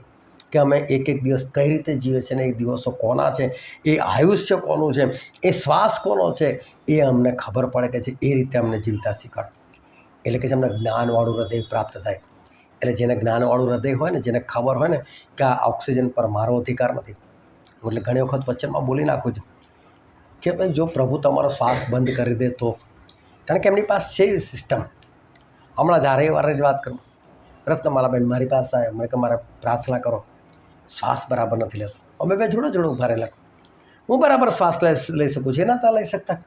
કે અમે એક એક દિવસ કઈ રીતે જીવે છે, ને એ દિવસો કોના છે, એ આયુષ્ય કોનું છે, એ શ્વાસ કોનો છે, એ અમને ખબર પડે કે છે. એ રીતે અમને જીવતા શીખવાડો. એટલે કે છે અમને જ્ઞાનવાળું હૃદય પ્રાપ્ત થાય. એટલે જેને જ્ઞાનવાળું હૃદય હોય ને, જેને ખબર હોય ને કે આ ઓક્સિજન પર મારો અધિકાર નથી. એટલે ઘણી વખત વચનમાં બોલી નાખું છું કે ભાઈ જો પ્રભુ તમારો શ્વાસ બંધ કરી દે તો, કારણ કે એમની પાસે છે એવી સિસ્ટમ. હમણાં જ રવિવારે જ વાત કરું, રત્નમાલાબેન મારી પાસે આવે, મને કે મારે પ્રાર્થના કરો, શ્વાસ બરાબર નથી લેતો. અમે બે જોડે જોડે ઊભા રહેલા. હું બરાબર શ્વાસ લઈ શકું છું, એ નહોતા લઈ શકતા.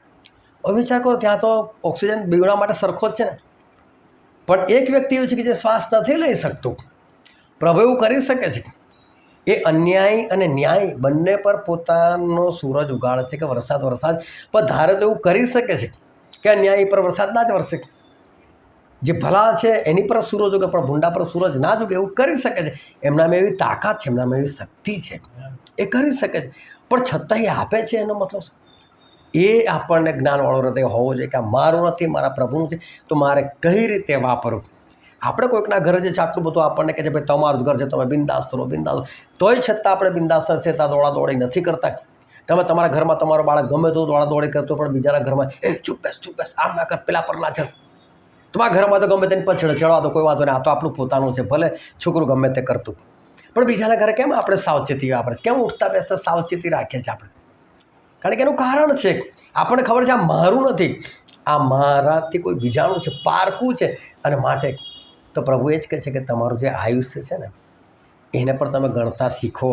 હવે વિચાર કરો, ત્યાં તો ઓક્સિજન બીવડા માટે સરખો જ છે ને, પણ એક વ્યક્તિ એવું છે કે જે શ્વાસ નથી લઈ શકતું. પ્રભુ એવું કરી શકે છે. એ અન્યાય અને ન્યાય બંને પર પોતાનો સૂરજ ઉગાડે છે કે વરસાદ પણ ધારે તો એવું કરી શકે છે કે અન્યાયી પર વરસાદ ના જ વરસે, જે ભલા છે એની પર સૂરજ ઉગે પણ ભૂંડા પર સૂરજ ના જ ઉગે. એવું કરી શકે છે. એમનામાં એવી તાકાત છે, એમનામાં એવી શક્તિ છે, એ કરી શકે છે. પણ છતાં એ આપે છે, એનો મતલબ એ આપણને જ્ઞાનવાળો હૃદય હોવો જોઈએ કે આ મારું નથી, મારા પ્રભુનું છે, તો મારે કઈ રીતે વાપરવું. આપણે કોઈકના ઘરે જે છે આટલું બધું આપણને કહે છે ભાઈ તમારું ઘર છે, તમે બિંદાસ કરો, બિંદાસ, તોય છતાં આપણે બિંદાસ છે, ત્યાં દોડાદોડી નથી કરતા. તમે તમારા ઘરમાં તમારો બાળક ગમે તો દોડાદોડી કરતો, પણ બીજાના ઘરમાં ચૂપ બેસ, આમ ના કર, પેલા પર ના ચડ. તમારા ઘરમાં તો ગમે તેને પછડ ચડવા દો, કોઈ વાંધો નહીં, આ તો આપણું પોતાનું છે, ભલે છોકરું ગમે તે કરતું. પણ બીજાના ઘરે કેમ આપણે સાવચેતી વાપરે છે, કેમ ઉઠતા બેસતા સાવચેતી રાખીએ છીએ આપણે? કારણ કે એનું કારણ છે, આપણને ખબર છે આ મારું નથી, આ મારાથી કોઈ બીજાનું છે, પારકું છે. અને માટે તો પ્રભુ એ જ કહે છે કે તમારું જે આયુષ્ય છે ને, એને પણ તમે ગણતા શીખો.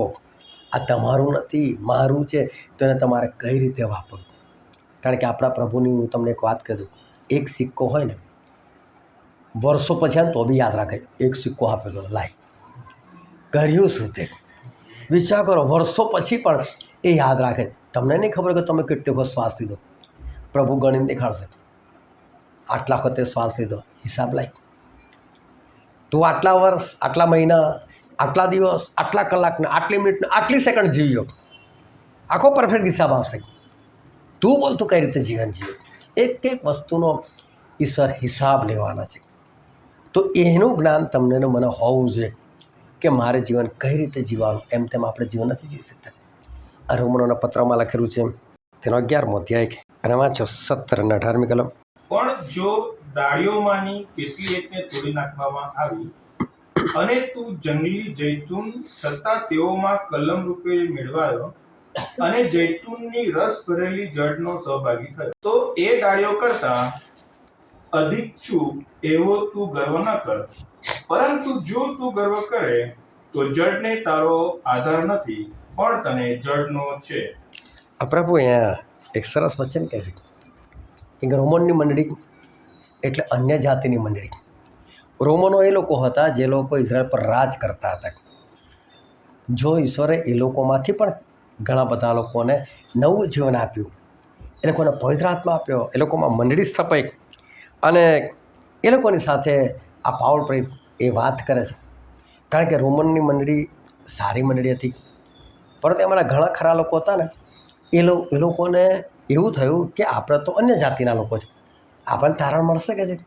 આ તમારું નથી, મારું છે, તો એને તમારે કઈ રીતે વાપરવું. કારણ કે આપણા પ્રભુની હું તમને એક વાત કહી દઉં, એક સિક્કો હોય ને, વર્ષો પછી ને તો બી યાદ રાખે. એક સિક્કો આપેલો, લાય કર્યું શું તે, વિચાર કરો, વર્ષો પછી પણ એ યાદ રાખે. તમને નહીં ખબર કે તમે કેટલી વખત શ્વાસ લીધો, પ્રભુ ગણીને દેખાડશે. આટલા વખતે શ્વાસ લીધો, હિસાબ લાય. તું આટલા વર્ષ, આટલા મહિના, આટલા દિવસ, આટલા કલાકને, આટલી મિનિટને, આટલી સેકન્ડ જીવ્યો, આખો પરફેક્ટ હિસાબ આવશે. તું બોલ તું કઈ રીતે જીવન જીવ્યો. એક એક વસ્તુનો ઈશ્વર હિસાબ લેવાના છે. તો એનું જ્ઞાન તમને મને હોવું જોઈએ કે મારે જીવન કઈ રીતે જીવવાનું. એમ તેમ આપણે જીવન નથી જીવી શકતા. આ રોમનોના પત્રમાં લખેલું છે, તેનો 11મો અધ્યાય અને વાંચો 17 અને 18મી કલમ. પણ જો ડાળીઓમાંની કેટલી એકને તોડી નાખવામાં આવી અને તું જંગલી જૈતુન છતાં તેઓમાં કલમ રૂપે મેળવાયો અને જૈતુનની રસ ભરેલી જળનો સહભાગી થયો, તો એ ડાળીઓ કરતા અધિક છું એવો તું ગર્વ ન કર. પરંતુ જો તું ગર્વ કરે તો જડને તારો આધાર નથી, પણ તને જડનો છે. પ્રભુ અહીંયા એક સરસ વચન કહે છે કે રોમનની મંડળી એટલે અન્ય જાતિની મંડળી. રોમનો એ લોકો હતા જે લોકો ઇઝરાયલ પર રાજ કરતા હતા. જો ઈશ્વરે એ લોકોમાંથી પણ ઘણા બધા લોકોને નવું જીવન આપ્યું, એ લોકોને પવિત્ર આત્મા આપ્યો, એ લોકોમાં મંડળી સ્થપાઈ, અને એ લોકોની સાથે આ પાઉલ પ્રેરિત એ વાત કરે છે. કારણ કે રોમનની મંડળી સારી મંડળી હતી, પરંતુ એમાંના ઘણા ખરા લોકો હતા ને, એ લોકોને એવું થયું કે આપણે તો અન્ય જાતિના લોકો છે, આપણને તારણ મળશે કે છે.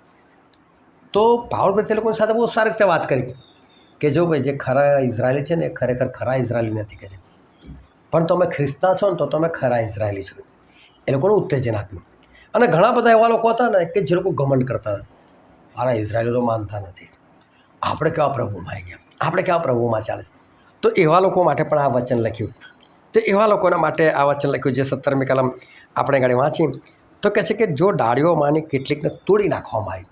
તો પાઉલ પ્રેરિત એ લોકોની સાથે બહુ સારી રીતે વાત કરી કે જો ભાઈ જે ખરા ઇઝરાયલી છે ને એ ખરેખર ખરા ઇઝરાયલી નથી કે છે, પણ તમે ખ્રિસ્તા છો ને તો તમે ખરા ઇઝરાયલી છો. એ લોકોને ઉત્તેજન આપ્યું. અને ઘણા બધા એવા લોકો હતા ને કે જે લોકો ઘમંડ કરતા હતા, મારા ઇઝરાયલી તો માનતા નથી, આપણે કેવા પ્રભુમાં આવી ગયા, આપણે કેવા પ્રભુમાં ચાલે છે. તો એવા લોકો માટે પણ આ વચન લખ્યું. તો એવા લોકોના માટે આ વચન લખ્યું જે 17મી કલમ આપણે ગાડી વાંચી તો કહે છે કે જો ડાળીઓમાંની કેટલીકને તોડી નાખવામાં આવી.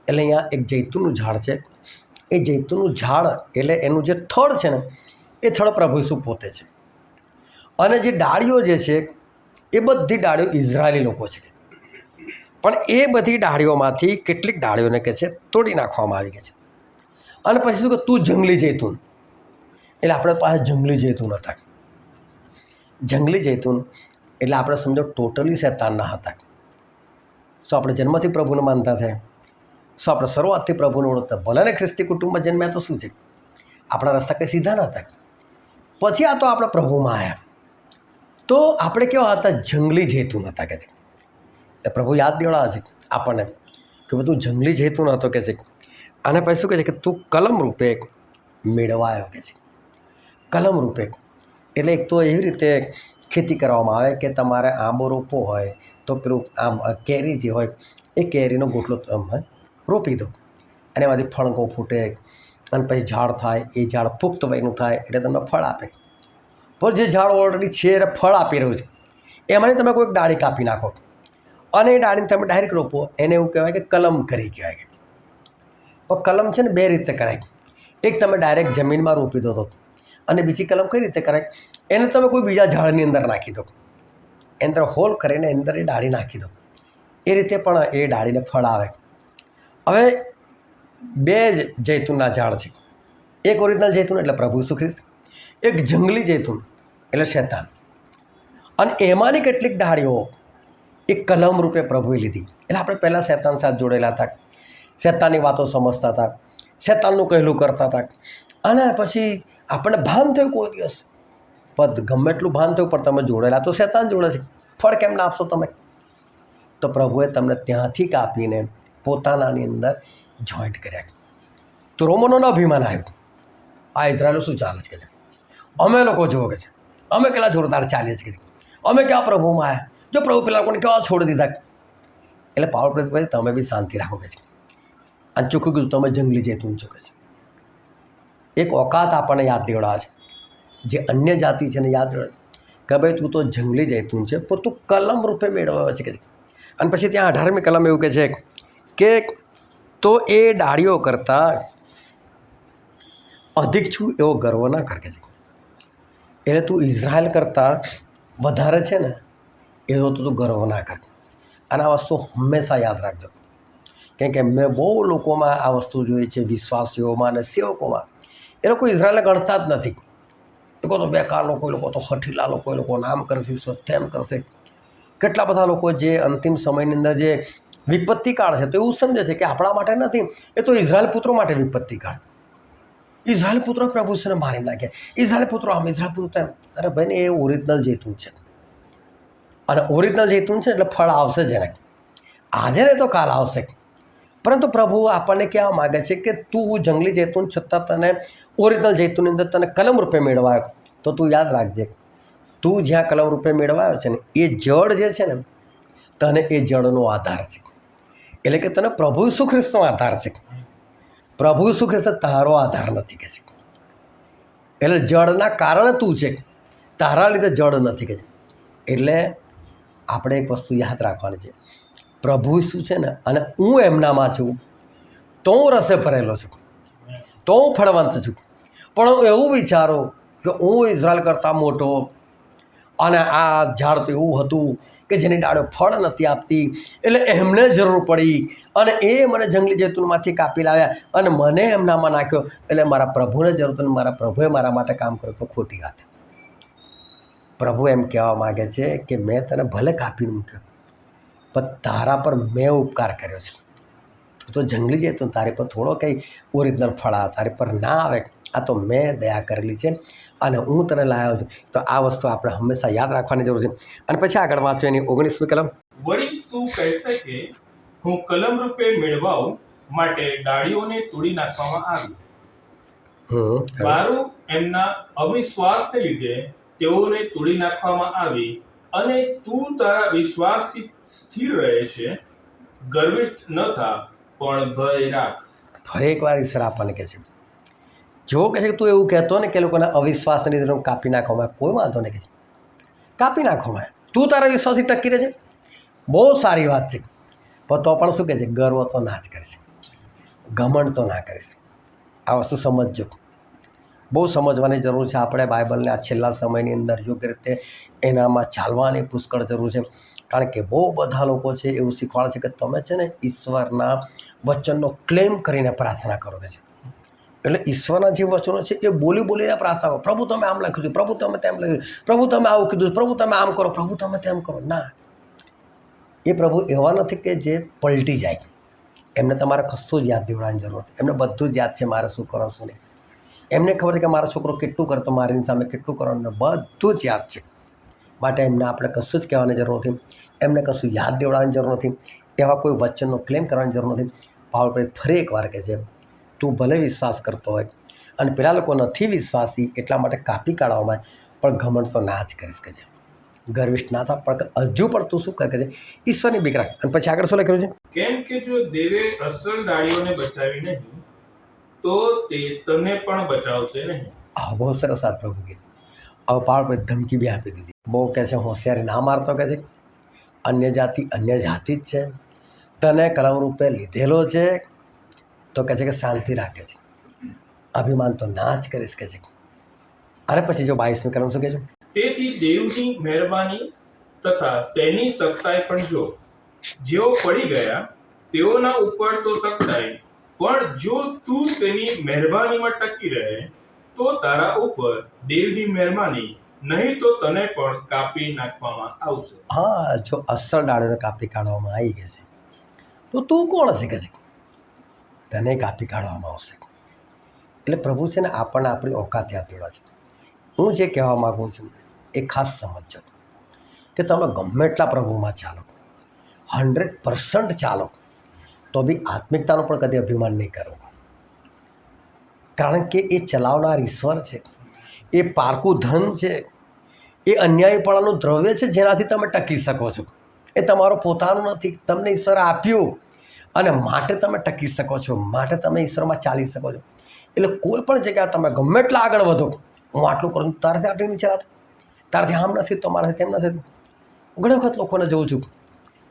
એટલે અહીંયા એક જૈતુનનું ઝાડ છે, એ જૈતુનનું ઝાડ એટલે એનું જે થડ છે ને એ થડ પ્રભુ ઈસુ પોતે છે. અને જે ડાળીઓ જે છે એ બધી ડાળીઓ ઇઝરાયેલી લોકો છે. પણ એ બધી ડાળીઓમાંથી કેટલીક ડાળીઓને કહે છે તોડી નાખવામાં આવી છે. અને પછી શું કે તું જંગલી જૈતુન, એટલે આપણે પાસે જંગલી જૈતુન હતા. જંગલી જૈતુન એટલે આપણે સમજો ટોટલી શૈતાનના હતા. શું આપણે જન્મથી પ્રભુને માનતા થયા? શું આપણે શરૂઆતથી પ્રભુને ઓળખતા? ભલે ને ખ્રિસ્તી કુટુંબમાં જન્મ્યા તો શું છે, આપણા રસ્તા કંઈ સીધા ન હતા. પછી આ તો આપણે પ્રભુમાં આવ્યા તો આપણે કેવા હતા? જંગલી જૈતુન હતા કે છે. એટલે પ્રભુ યાદ દેવડાવે છે આપણને કે બધું જંગલી જૈતુન હતો કે છે. અને પછી શું કહે છે કે તું કલમ રૂપે મેળવાયો કે છે. કલમ રૂપે એટલે એક તો એવી રીતે ખેતી કરવામાં આવે કે તમારે આંબો રોપવો હોય તો પેલું આમ કેરી જે હોય એ કેરીનો ગોટલો રોપી દો અને એમાંથી ફળકો ફૂટે અને પછી ઝાડ થાય. એ ઝાડ પુખ્ત વયનું થાય એટલે તમને ફળ આપે. પણ જે ઝાડ ઓલરેડી છે એ ફળ આપી રહ્યું છે એમાંની તમે કોઈક ડાળી કાપી નાખો અને એ ડાળીને તમે ડાયરેક્ટ રોપો, એને એવું કહેવાય કે કલમ કરી કહેવાય. પણ કલમ છે ને બે રીતે કરાય. એક તમે ડાયરેક્ટ જમીનમાં રોપી દો તો, અને બીજી કલમ કઈ રીતે કરાય? એને તમે કોઈ બીજા ઝાડની અંદર નાખી દો, એની અંદર હોલ કરીને અંદર એ ડાળી નાખી દો. એ રીતે પણ એ ડાળીને ફળ આવે. હવે બે જૈતુનના ઝાડ છે. એક ઓરિજિનલ જૈતુન એટલે પ્રભુ ઈસુ ખ્રિસ્ત, એક જંગલી જૈતુન એટલે શૈતાન. અને એમાંની કેટલીક ડાળીઓ એ કલમ રૂપે પ્રભુએ લીધી. એટલે આપણે પહેલાં શૈતાન સાથે જોડેલા હતા, શૈતાનની વાતો સમજતા હતા, શૈતાનનું કહેલું કરતા હતા. અને પછી આપણને ભાન થયું કોઈ દિવસ, પણ ગમે એટલું ભાન થયું પણ તમે જોડેલા તો શૈતાન જોડે છે, ફળ કેમ ના આપશો તમે? તો પ્રભુએ તમને ત્યાંથી કાપીને પોતાનાની અંદર જોઈન્ટ કર્યા. તો રોમનોનો અભિમાન આવ્યું, આ ઇઝરાયલો શું ચાલે છે કે અમે લોકો જુઓ કે છે અમે કેટલા જોરદાર ચાલીએ છીએ, અમે કેવા પ્રભુમાં આવ્યા, જો પ્રભુ પેલા લોકોને કેવા છોડી દીધા. એટલે પાવર પ્રેરિત ભાઈ તમે બી શાંતિ રાખો કે છે. અને ચોખ્ખું કીધું તમે જંગલી જૈતુન છો કે છે. એક ઓકાત આપણને યાદ દેવડાવે છે, જે અન્ય જાતિ છે ને યાદ રહે કે ભાઈ તું તો જંગલી જૈતુન છે પણ તું કલમ રૂપે મેળવાયો છે કે છે. અને પછી ત્યાં 18મી કલમ એવું કહે છે કે તો એ ડાળીઓ કરતાં અધિક છું એવો ગર્વ ના કર કે છે. એટલે તું ઇઝરાયલ કરતાં વધારે છે ને એવો તો તું ગર્વ ના કર. અને આ વસ્તુ હંમેશા યાદ રાખજો, કેમ કે મેં બહુ લોકોમાં આ વસ્તુ જોઈ છે, વિશ્વાસીઓમાં અને સેવકોમાં. એ લોકો ઇઝરાયલને ગણતા જ નથી. લોકો તો બેકાર લોકો, એ લોકો તો હઠીલા લોકો, એ લોકો નામ કરશે, તેમ કરશે. કેટલા બધા લોકો જે અંતિમ સમયની અંદર જે વિપત્તિ કાળ છે તો એવું સમજે છે કે આપણા માટે નથી, એ તો ઇઝરાયલ પુત્રો માટે વિપત્તિ કાળ. ઇઝરાયલ પુત્રો પ્રભુને મારી નાખ્યા, ઇઝરાયલ પુત્રો આમ, ઇઝરાયલ પુત્રો તેમ. અરે ભાઈને એ ઓરિજિનલ જૈતુન છે, અને ઓરિજિનલ જૈતુન છે એટલે ફળ આવશે જ એને. આજે ને તો કાલ આવશે. પરંતુ પ્રભુ આપણને કહેવા માગે છે કે તું જંગલી જૈતુન છતાં તને ઓરિજિનલ જૈતુનની અંદર તને કલમ રૂપે મેળવાયો. તો તું યાદ રાખજે, તું જ્યાં કલમ રૂપે મેળવાયો છે ને એ જળ જે છે ને તને એ જળનો આધાર છે. એટલે કે તને પ્રભુ ઈસુ ખ્રિસ્તનો આધાર છે. પ્રભુ ઈસુ ખ્રિસ્ત તારો આધાર નથી કે છે. એટલે જળના કારણે તું છે, તારા લીધે જળ નથી કે છે. એટલે આપણે એક વસ્તુ યાદ રાખવાની છે, પ્રભુ ઈસુ છે ને અને હું એમનામાં છું તો હું રસે ભરેલો છું, તો હું ફળવંત છું. પણ હું એવું વિચારું કે હું ઇઝરાયલ કરતાં મોટો, અને આ ઝાડ તો એવું હતું કે જેની ડાળો ફળ નથી આપતી, એટલે એમને જરૂર પડી અને એ મને જંગલી જૈતુનમાંથી કાપી લાવ્યા અને મને એમનામાં નાખ્યો, એટલે મારા પ્રભુને જરૂર હતી, મારા પ્રભુએ મારા માટે કામ કર્યું તો ખોટી વાત. પ્રભુ એમ કહેવા માગે છે કે મેં તને ભલે કાપી મૂક્યો, પણ તારા પર મેં ઉપકાર કર્યો છે. તું તો જંગલી જૈતુન, તારી પર થોડો કંઈ ઓરિજિનલ ફળ આવે, તારી પર ના આવે, આ તો મેં દયા કરેલી છે અને હું તને લાવ્યો છું. તો આ વસ્તુ આપણે હંમેશા યાદ રાખવાની જરૂર છે. અને પછી આગળ વાંચો એની 19મી કલમ. વળી તું કહેશે કે હું કલમ રૂપે મેળવાઉં માટે ડાળીઓને તોડી નાખવામાં આવી. મારું એમના અવિશ્વાસને લીધે તેઓને તોડી નાખવામાં આવી, અને તું તારા વિશ્વાસથી સ્થિર રહે છે. ગર્વિષ્ઠ ન થા, પણ ભય રાખ. ફરી એકવાર ઈશ્વર આપણને કહે છે, જો કહે છે કે તું એવું કહેતો ને કે લોકોના અવિશ્વાસને લીધે કાપી નાખવામાં, કોઈ વાંધો નહીં, કહે છે કાપી નાખવામાં, તું તારા વિશ્વાસથી ટકી રહે છે, બહુ સારી વાત છે. પણ તો પણ શું કહે છે, ગર્વ તો ના જ કરીશ, ઘમંડ તો ના કરીશ. આ વસ્તુ સમજજો, બહુ સમજવાની જરૂર છે. આપણે બાઇબલને આ છેલ્લા સમયની અંદર યોગ્ય રીતે એનામાં ચાલવાની પુષ્કળ જરૂર છે. કારણ કે બહુ બધા લોકો છે એવું શીખવાડે છે કે તમે છે ને ઈશ્વરના વચનનો ક્લેમ કરીને પ્રાર્થના કરો કે છે. એટલે ઈશ્વરના જે વચનો છે એ બોલી બોલીને પ્રાર્થના કરો, પ્રભુ તમે આમ લખ્યું છે, પ્રભુ તમે તેમ લખ્યું, પ્રભુ તમે આવું કીધું, પ્રભુ તમે આમ કરો, પ્રભુ તમે તેમ કરો. ના, એ પ્રભુ એવા નથી કે જે પલટી જાય. એમને તમારે કશું જ યાદ દેવડાવવાની જરૂર નથી. એમને બધું જ યાદ છે મારે શું કરો શું નહીં. એમને ખબર છે કે મારો છોકરો કેટલું કરે તો મારી સામે કેટલું કરવાનું, બધું જ યાદ છે. માટે એમને આપણે કશું જ કહેવાની જરૂર નથી, એમને કશું યાદ દેવડાવવાની જરૂર નથી, એવા કોઈ વચનનો ક્લેમ કરવાની જરૂર નથી. પાવલ ફરી એકવાર કહે છે, તું ભલે વિશ્વાસ કરતો હોય અને પેલા લોકો નથી વિશ્વાસી એટલા માટે કાપી કાઢવામાં, પણ ઘમંડ તો ના જ કરીશ કે છે, ગર્વિષ્ઠ ના થા, પણ હજુ પણ તું શું કરે છે, ઈશ્વરની બીક રાખ. અને પછી આગળ શું લખ્યું છે, કેમ કે જો દેવે અસલ ડાળીઓને બચાવી નહીં, તો તે તને પણ બચાવશે નહીં. આ બહુ સરસ વાત પ્રભુ કીધી. હવે પાવલ ધમકી બી આપી દીધી. બહુ કહે છે હોશિયારી ના મારતો, કહે છે અન્ય જાતિ જ છે, તને કલમ રૂપે લીધેલો છે, તો કહે છે કે શાંતિ રાખે છે, અભિમાન તો ના જ કરીશ કે છે. અને પછી જો 22મી કલમ શું કહે છે, તેથી દેવની મહેરબાની તથા તેની સખ્તાઈ પણ જો. જેઓ પડી ગયા તેઓના ઉપર તો સખ્તાઈ, પણ જો તું તેની મહેરબાનીમાં ટકી રહે તો તારા ઉપર દેવની મહેરબાની, નહીં તો તને પણ કાપી નાખવામાં આવશે. હા, જો અસલ ડાળીને કાપી કાઢવામાં આવી ગઈ છે તો તું કોણ હશે કે છે, તને કાપી કાઢવામાં આવશે. એટલે પ્રભુ છે ને આપણને આપણી ઓકાત યાદ દેવા છે. હું જે કહેવા માગું છું એ ખાસ સમજજો કે તમે ગમે એટલા પ્રભુમાં ચાલો, 100% ચાલો, તો બી આત્મિકતાનો પણ કદી અભિમાન નહીં કરો. કારણ કે એ ચલાવનાર ઈશ્વર છે, એ પારકું ધન છે, એ અન્યાયપણાનું દ્રવ્ય છે જેનાથી તમે ટકી શકો છો. એ તમારો પોતાનું નથી, તમને ઈશ્વર આપ્યું અને માટે તમે ટકી શકો છો, માટે તમે ઈશ્વરમાં ચાલી શકો છો. એટલે કોઈ પણ જગ્યાએ તમે ગમે એટલા આગળ વધો, હું આટલું કરું તારાથી આટલું નહીં ચલાતું, તારાથી આમ નથી તો મારાથી તેમ નથી. ઘણી વખત લોકોને જોઉં છું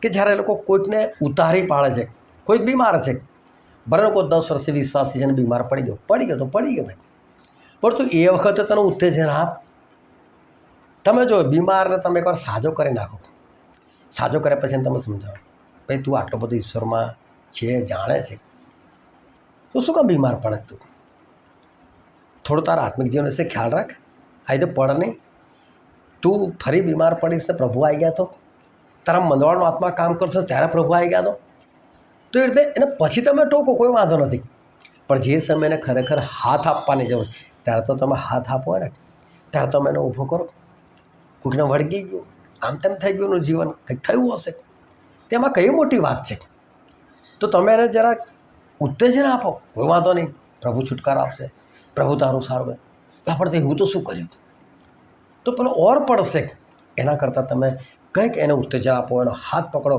કે જ્યારે એ લોકો કોઈકને ઉતારી પાડે છે, કોઈક બીમાર છે, ભલે લોકો 10 વર્ષથી વિશ્વાસી છે અને બીમાર પડી ગયો તો પડી ગયો ભાઈ, પણ તું એ વખતે તને ઉત્તેજન આપ. તમે જો બીમારને તમે એકવાર સાજો કરી નાખો, સાજો કર્યા પછી તમે સમજાવો ભાઈ તું આટલો બધો ઈશ્વરમાં છે, જાણે છે, તો શું કામ બીમાર પડે? તું થોડો તારા આત્મિક જીવન વિશે ખ્યાલ રાખ. આ રીતે પડ નહીં. તું ફરી બીમાર પડીશ ને પ્રભુ આવી ગયા તો, તારા મંદવાળનો આત્મા કામ કરશે ત્યારે પ્રભુ આવી ગયા તો એ રીતે એને પછી તમે ટોકો, કોઈ વાંધો નથી. પણ જે સમયને ખરેખર હાથ આપવાની જરૂર છે ત્યારે તો તમે હાથ આપો ને, ત્યારે તમે એને ઊભો કરો. કોઈકને વળગી ગયું, આમ તેમ થઈ ગયું એનું જીવન, કંઈક થયું હશે, તેમાં કઈ મોટી વાત છે, તો તમે એને જરાક ઉત્તેજન આપો, કોઈ વાંધો નહીં, પ્રભુ છુટકારો આપશે, પ્રભુ તારું સારું. આપણે હું તો શું કર્યું, તો પેલો ઓર પડશે. એના કરતાં તમે કંઈક એને ઉત્તેજન આપો, એનો હાથ પકડો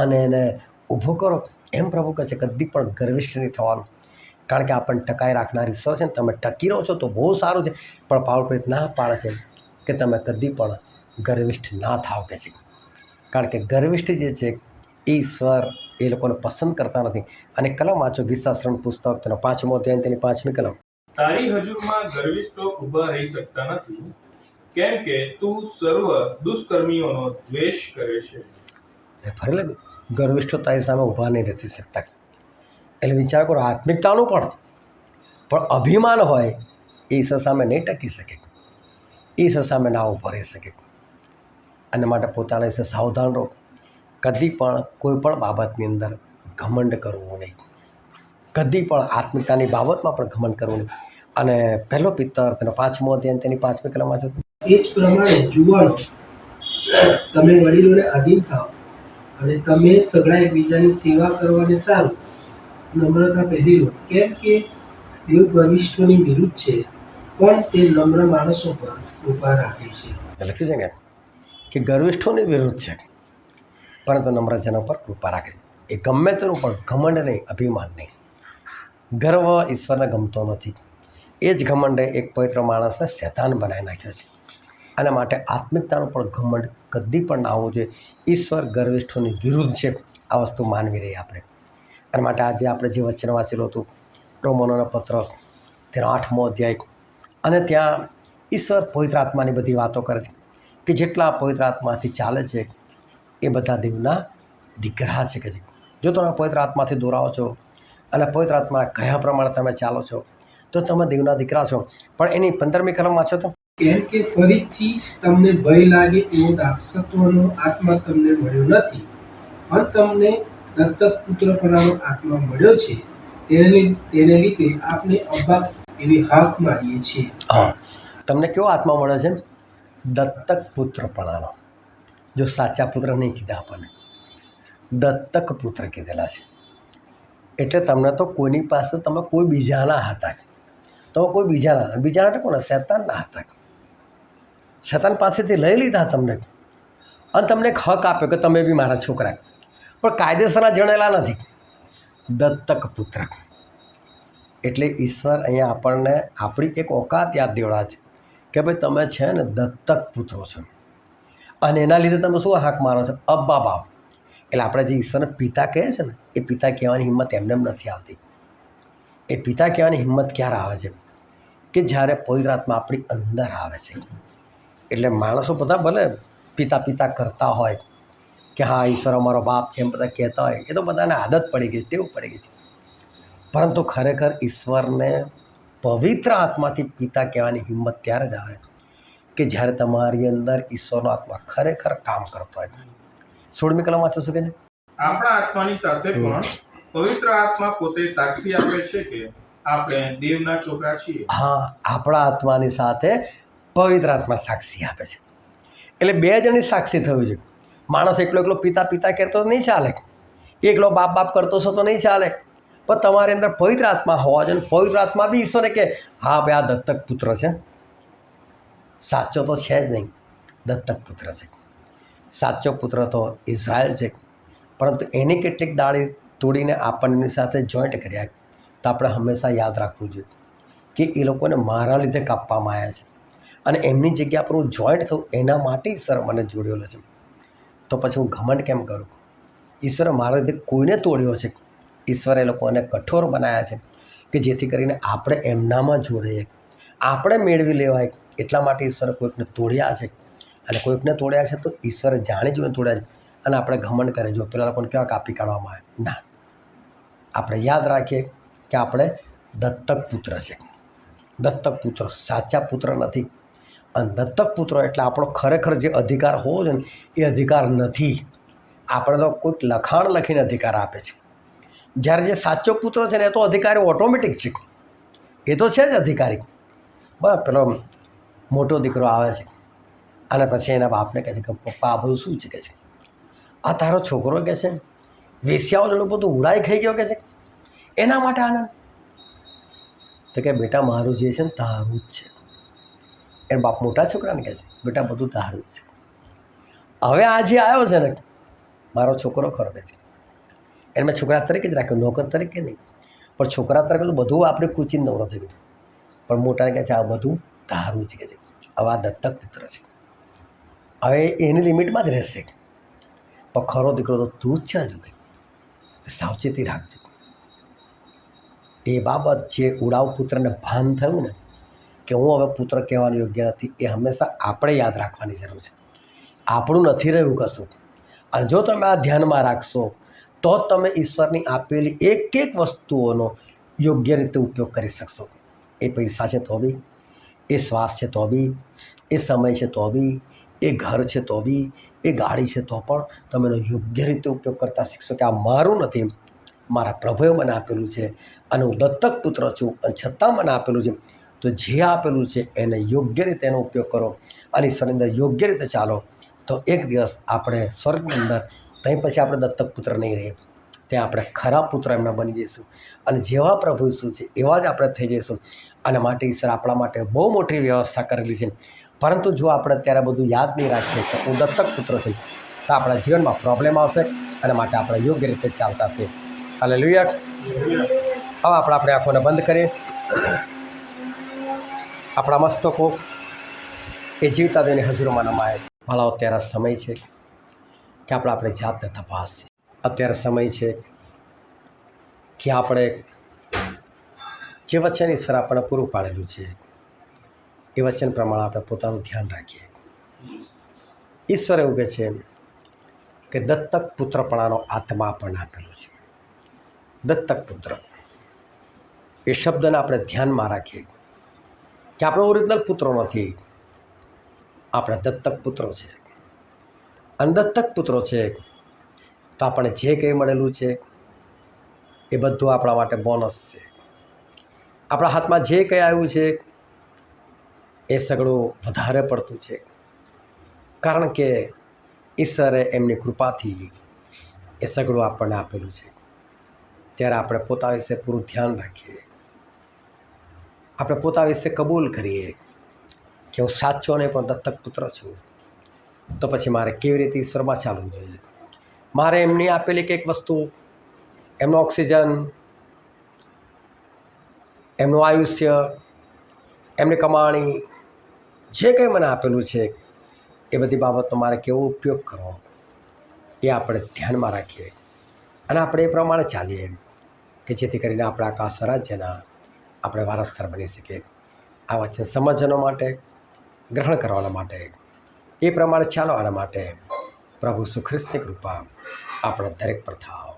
અને એને ઊભો કરો. એમ પ્રભુ કહે છે કદી પણ ગર્વિષ્ઠ નહીં થવાનું, કારણ કે આપણને ટકાઈ રાખનાર ઈશ્વર છે ને. તમે ટકી રહો છો તો બહુ સારું છે, પણ પાવલ ના પાડે છે કે તમે કદી પણ ગર્વિષ્ઠ ના થાવ કે છે. કારણ કે ગર્વિષ્ઠ જે છે એ ઈશ્વર એ લોકોને પસંદ કરતા નથી. અને કલમ વાંચો ગીતશાસ્ત્રનું પુસ્તક, તેનો 5મો અધ્યાય તેની 5મી કલમ. તારી હજુરમાં ગર્વિષ્ઠો ઊભા રહી શકતા નથી, કેમ કે તું સર્વ દુષ્કર્મીઓનો દ્વેષ કરે છે. ફરી લે, ગર્વિષ્ઠો તારી સામે ઊભા નહીં રહેતી શકતા. એટલે વિચાર કરો, આત્મિકતાનું પણ અભિમાન હોય એ ઈશ્વર સામે નહીં ટકી શકે, ઈશ્વર સામે ના ઊભો રહી શકે. અને માટે પોતાના વિશે સાવધાન રહો. કદી પણ કોઈ પણ બાબતની અંદર ઘમંડ કરવું નહીં, કદી પણ આત્મિકતાની બાબતમાં પણ ઘમંડ કરવું નહીં. અને પહેલો પિત્તર તેનો 5મો અધ્યાય તેની 5મી કલમમાં છે, એ જ પ્રમાણે જુવાનો, તમે વડીલોને આધીન થાઓ અને તમે સગળા એકબીજાની સેવા કરવાને સારું નમ્રતા પહેરી લો, કેમ કે તેઓ ગર્વિષ્ઠોની વિરુદ્ધ છે, પણ તે નમ્ર માણસો પર કૃપા રાખે છે. લખ્યું છે કે ગર્વિષ્ઠોની વિરુદ્ધ છે, પરંતુ નમ્રજનો પર કૃપા રાખે. એ ગમે તેનું પણ ઘમંડ નહીં, અભિમાન નહીં. ગર્વ ઈશ્વરને ગમતો નથી. એ જ ઘમંડે એક પવિત્ર માણસને શૈતાન બનાવી નાખ્યો છે. અને માટે આત્મિકતાનું પણ ઘમંડ કદી પણ ના હોવું જોઈએ. ઈશ્વર ગર્વિષ્ઠોની વિરુદ્ધ છે, આ વસ્તુ માનવી રહી આપણે. અને માટે આજે આપણે જે વચન વાંચેલું હતું રોમનોનો પત્ર તેનો 8મો અધ્યાય, અને ત્યાં ઈશ્વર પવિત્ર આત્માની બધી વાતો કરે છે કે જેટલા પવિત્ર આત્માથી ચાલે છે એ બધા દેવના દીકરા છે. કે જો તમે પવિત્ર આત્માથી દોરાવો છો અને પવિત્ર આત્માના કયા પ્રમાણે તમે ચાલો છો તો તમે દેવના દીકરા છો. પણ એની 15મી કલમ વાંચો તો, કેમ કે ફરીથી તમને ભય લાગે એવો દાસત્વનો આત્મા તમને મળ્યો નથી, પણ તમને દત્તક પુત્રપણાનો આત્મા મળ્યો છે. તેને લીધે આપણે અબ્બા એવી હાક મારીએ છીએ. હા, તમને કેવો આત્મા મળ્યો છે? દત્તક પુત્રપણાનો. જો સાચા પુત્ર નહીં કીધા, આપણને દત્તક પુત્ર કીધેલા છે. એટલે તમને તો કોઈની પાસે તમે કોઈ બીજાના હતા, તમે કોઈ બીજાના એટલે કોને? શૈતાનના હતા. શૈતાન પાસેથી લઈ લીધા તમને, અને તમને એક હક આપ્યો કે તમે બી મારા છોકરા, પણ કાયદેસરના જણેલા નથી. દત્તક પુત્ર એટલે ઈશ્વર અહીંયા આપણને આપણી એક ઓકાત યાદ દેવડા છે કે ભાઈ તમે છે ને દત્તક પુત્રો છો. અને એના લીધે તમે શું હાક મારો છો? અબ્બા બાપ. એટલે આપણે જે ઈશ્વરને પિતા કહે છે ને, એ પિતા કહેવાની હિંમત એમને નથી આવતી. એ પિતા કહેવાની હિંમત ક્યારે આવે છે? કે જ્યારે પવિત્ર આત્મા આપણી અંદર આવે છે. એટલે માણસો બધા ભલે પિતા પિતા કરતા હોય કે હા ઈશ્વર અમારો બાપ છે એમ બધા કહેતા હોય, એ તો બધાને આદત પડી ગઈ, ટેવ પડી ગઈ છે. પરંતુ ખરેખર ઈશ્વરને પવિત્ર આત્માથી પિતા કહેવાની હિંમત ત્યારે જ આવે કે જ્યારે તમારી અંદર ઈશ્વરનો આત્મા ખરેખર કામ કરતો હોય. 16મી કલમ વાંચો શું કહે છે? આપણા આત્માની સાથે પણ પવિત્ર આત્મા પોતે સાક્ષી આપે છે કે આપણે દેવના છોકરા છીએ. હા, આપણા આત્માની સાથે પવિત્ર આત્મા સાક્ષી આપે છે. એટલે બે જણની સાક્ષી થયું છે. માણસ એકલો એકલો પિતા પિતા કરતો નહીં ચાલે, એકલો બાપ બાપ કરતો છો તો નહીં ચાલે, પણ તમારી અંદર પવિત્ર આત્મા હોવા જોઈએ. પવિત્ર આત્મા બી ઈશ્વરે કે હા ભાઈ આ દત્તક પુત્ર છે. સાચો તો છે જ નહીં, દત્તક પુત્ર છે. સાચો પુત્ર તો ઇઝરાયલ છે, પરંતુ એની કેટલીક ડાળી તોડીને આપણની સાથે જોઈન્ટ કર્યા. તો આપણે હંમેશા યાદ રાખવું જોઈએ કે એ લોકોને મારા લીધે કાપવામાં આવ્યા છે, અને એમની જગ્યા પર હું જોઈન્ટ થઉં એના માટે ઈશ્વર મને જોડેલો છે. તો પછી હું ઘમંડ કેમ કરું? ઈશ્વરે મારા લીધે કોઈને તોડ્યો છે. ઈશ્વરે એ લોકોને કઠોર બનાવ્યા છે કે જેથી કરીને આપણે એમનામાં જોડાઈએ, આપણે મેળવી લેવાય. એટલા માટે ઈશ્વરે કોઈકને તોડ્યા છે, અને કોઈકને તોડ્યા છે તો ઈશ્વરે જાણી જોઈને તોડ્યા છે. અને આપણે ઘમંડ કરીએ, જો પેલા લોકોને કેવા કાપી કાઢવામાં આવે ના, આપણે યાદ રાખીએ કે આપણે દત્તક પુત્ર છે. દત્તક પુત્ર સાચા પુત્ર નથી. અને દત્તક પુત્ર એટલે આપણો ખરેખર જે અધિકાર હોવો જોઈએ ને એ અધિકાર નથી. આપણે તો કોઈક લખાણ લખીને અધિકાર આપે છે. જ્યારે જે સાચો પુત્ર છે ને એ તો અધિકારી ઓટોમેટિક છે, એ તો છે જ અધિકારી. બસ પેલો મોટો દીકરો આવે છે અને પછી એના બાપને કહે છે કે પપ્પા આ બધું શું છે? કે છે આ તારો છોકરો કે છે વેશ્યાઓ જોડે બધું ઉડાઈ ખાઈ ગયો કે છે, એના માટે આનંદ. તો કે બેટા મારું જે છે ને તારું જ છે. એને બાપ મોટા છોકરાને કહે છે બેટા બધું તારું જ છે. હવે આ જે આવ્યો છે ને મારો છોકરો ખરો કે છે, એને મેં છોકરા તરીકે જ રાખ્યો, નોકર તરીકે નહીં. પણ છોકરા તરીકે તો બધું આપણે કૂચીને નવરો થઈ ગયો. પણ મોટાને કહે છે આ બધું તારું જ. કે છે હવે આ દત્તક પુત્ર છે, હવે એની લિમિટમાં જ રહેશે. પણ ખરો દીકરો તો તું જ છે જ ભાઈ, સાવચેતી રાખજો. એ બાબત જે ઉડાવ પુત્રને ભાન થયું ને કે હું હવે પુત્ર કહેવાનું યોગ્ય નથી, એ હંમેશા આપણે યાદ રાખવાની જરૂર છે. આપણું નથી રહ્યું કશું. અને જો તમે આ ધ્યાનમાં રાખશો તો જ તમે ઈશ્વરની આપેલી એક એક વસ્તુઓનો યોગ્ય રીતે ઉપયોગ કરી શકશો. એ પૈસા છે તો બી, એ શ્વાસ છે તો બી, એ સમય છે તો બી, એ ઘર છે તો બી, એ ગાડી છે તો પણ તમે એનો યોગ્ય રીતે ઉપયોગ કરતા શીખશો કે આ મારું નથી, મારા પ્રભુએ મને આપેલું છે અને હું દત્તક પુત્ર છું અને છતાં મને આપેલું છે. તો જે આપેલું છે એને યોગ્ય રીતે એનો ઉપયોગ કરો અને ઈશ્વરની અંદર યોગ્ય રીતે ચાલો, તો એક દિવસ આપણે સ્વર્ગની અંદર ત્યાં પછી આપણે દત્તક પુત્ર નહીં રહીએ, ત્યાં આપણે ખરા પુત્ર એમના બની જઈશું અને જેવા પ્રભુ શું છે એવા જ આપણે થઈ જઈશું. અને માટે ઈશ્વર આપણા માટે બહુ મોટી વ્યવસ્થા કરેલી છે. પરંતુ જો આપણે અત્યારે બધું યાદ નહીં રાખીએ કે હું દત્તક પુત્ર છું, તો આપણા જીવનમાં પ્રોબ્લેમ આવશે અને માટે આપણે યોગ્ય રીતે ચાલતા થઈએ. હાલેલુયા. હવે આપણે આંખોને બંધ કરીએ. આપણા મસ્તકો એ જીવતા દેવની હજુરમાં નમાય. ભલા અત્યારે સમય છે કે આપણે જાતને તપાસીએ. અત્યારે સમય છે કે આપણે જે વચન ઈશ્વર આપણને પૂરું પાડેલું છે એ વચન પ્રમાણે આપણે પોતાનું ધ્યાન રાખીએ. ઈશ્વર એવું કહે છે કે દત્તક પુત્રપણાનો આત્મા આપણને આપેલો છે. દત્તક પુત્ર એ શબ્દને આપણે ધ્યાનમાં રાખીએ કે આપણે ઓરિજિનલ પુત્રો નથી, આપણે દત્તક પુત્રો છે. અને દત્તક પુત્રો છે તો આપણને જે કંઈ મળેલું છે એ બધું આપણા માટે બોનસ છે. આપણા હાથમાં જે કંઈ આવ્યું છે એ સગળું વધારે પડતું છે, કારણ કે ઈશ્વરે એમની કૃપાથી એ સગળું આપણને આપેલું છે. ત્યારે આપણે પોતા વિશે પૂરું ધ્યાન રાખીએ. આપણે પોતા વિશે કબૂલ કરીએ કે હું સાચો નહીં પણ દત્તક પુત્ર છું. તો પછી મારે કેવી રીતે ઈશ્વરમાં ચાલવું જોઈએ? મારે એમની આપેલી કંઈક વસ્તુ, એમનો ઓક્સિજન, એમનું આયુષ્ય, એમની કમાણી, જે કંઈ મને આપેલું છે એ બધી બાબતનો મારે કેવો ઉપયોગ કરવો એ આપણે ધ્યાનમાં રાખીએ અને આપણે એ પ્રમાણે ચાલીએ કે જેથી કરીને આપણે આકાશ રાજ્યના આપણે વારસદાર બની શકીએ. આ વચન સમજવા માટે, ગ્રહણ કરવાના માટે, એ પ્રમાણે ચાલવાના માટે પ્રભુ ઈસુ ખ્રિસ્તની કૃપા આપણે દરેક પર થાવ.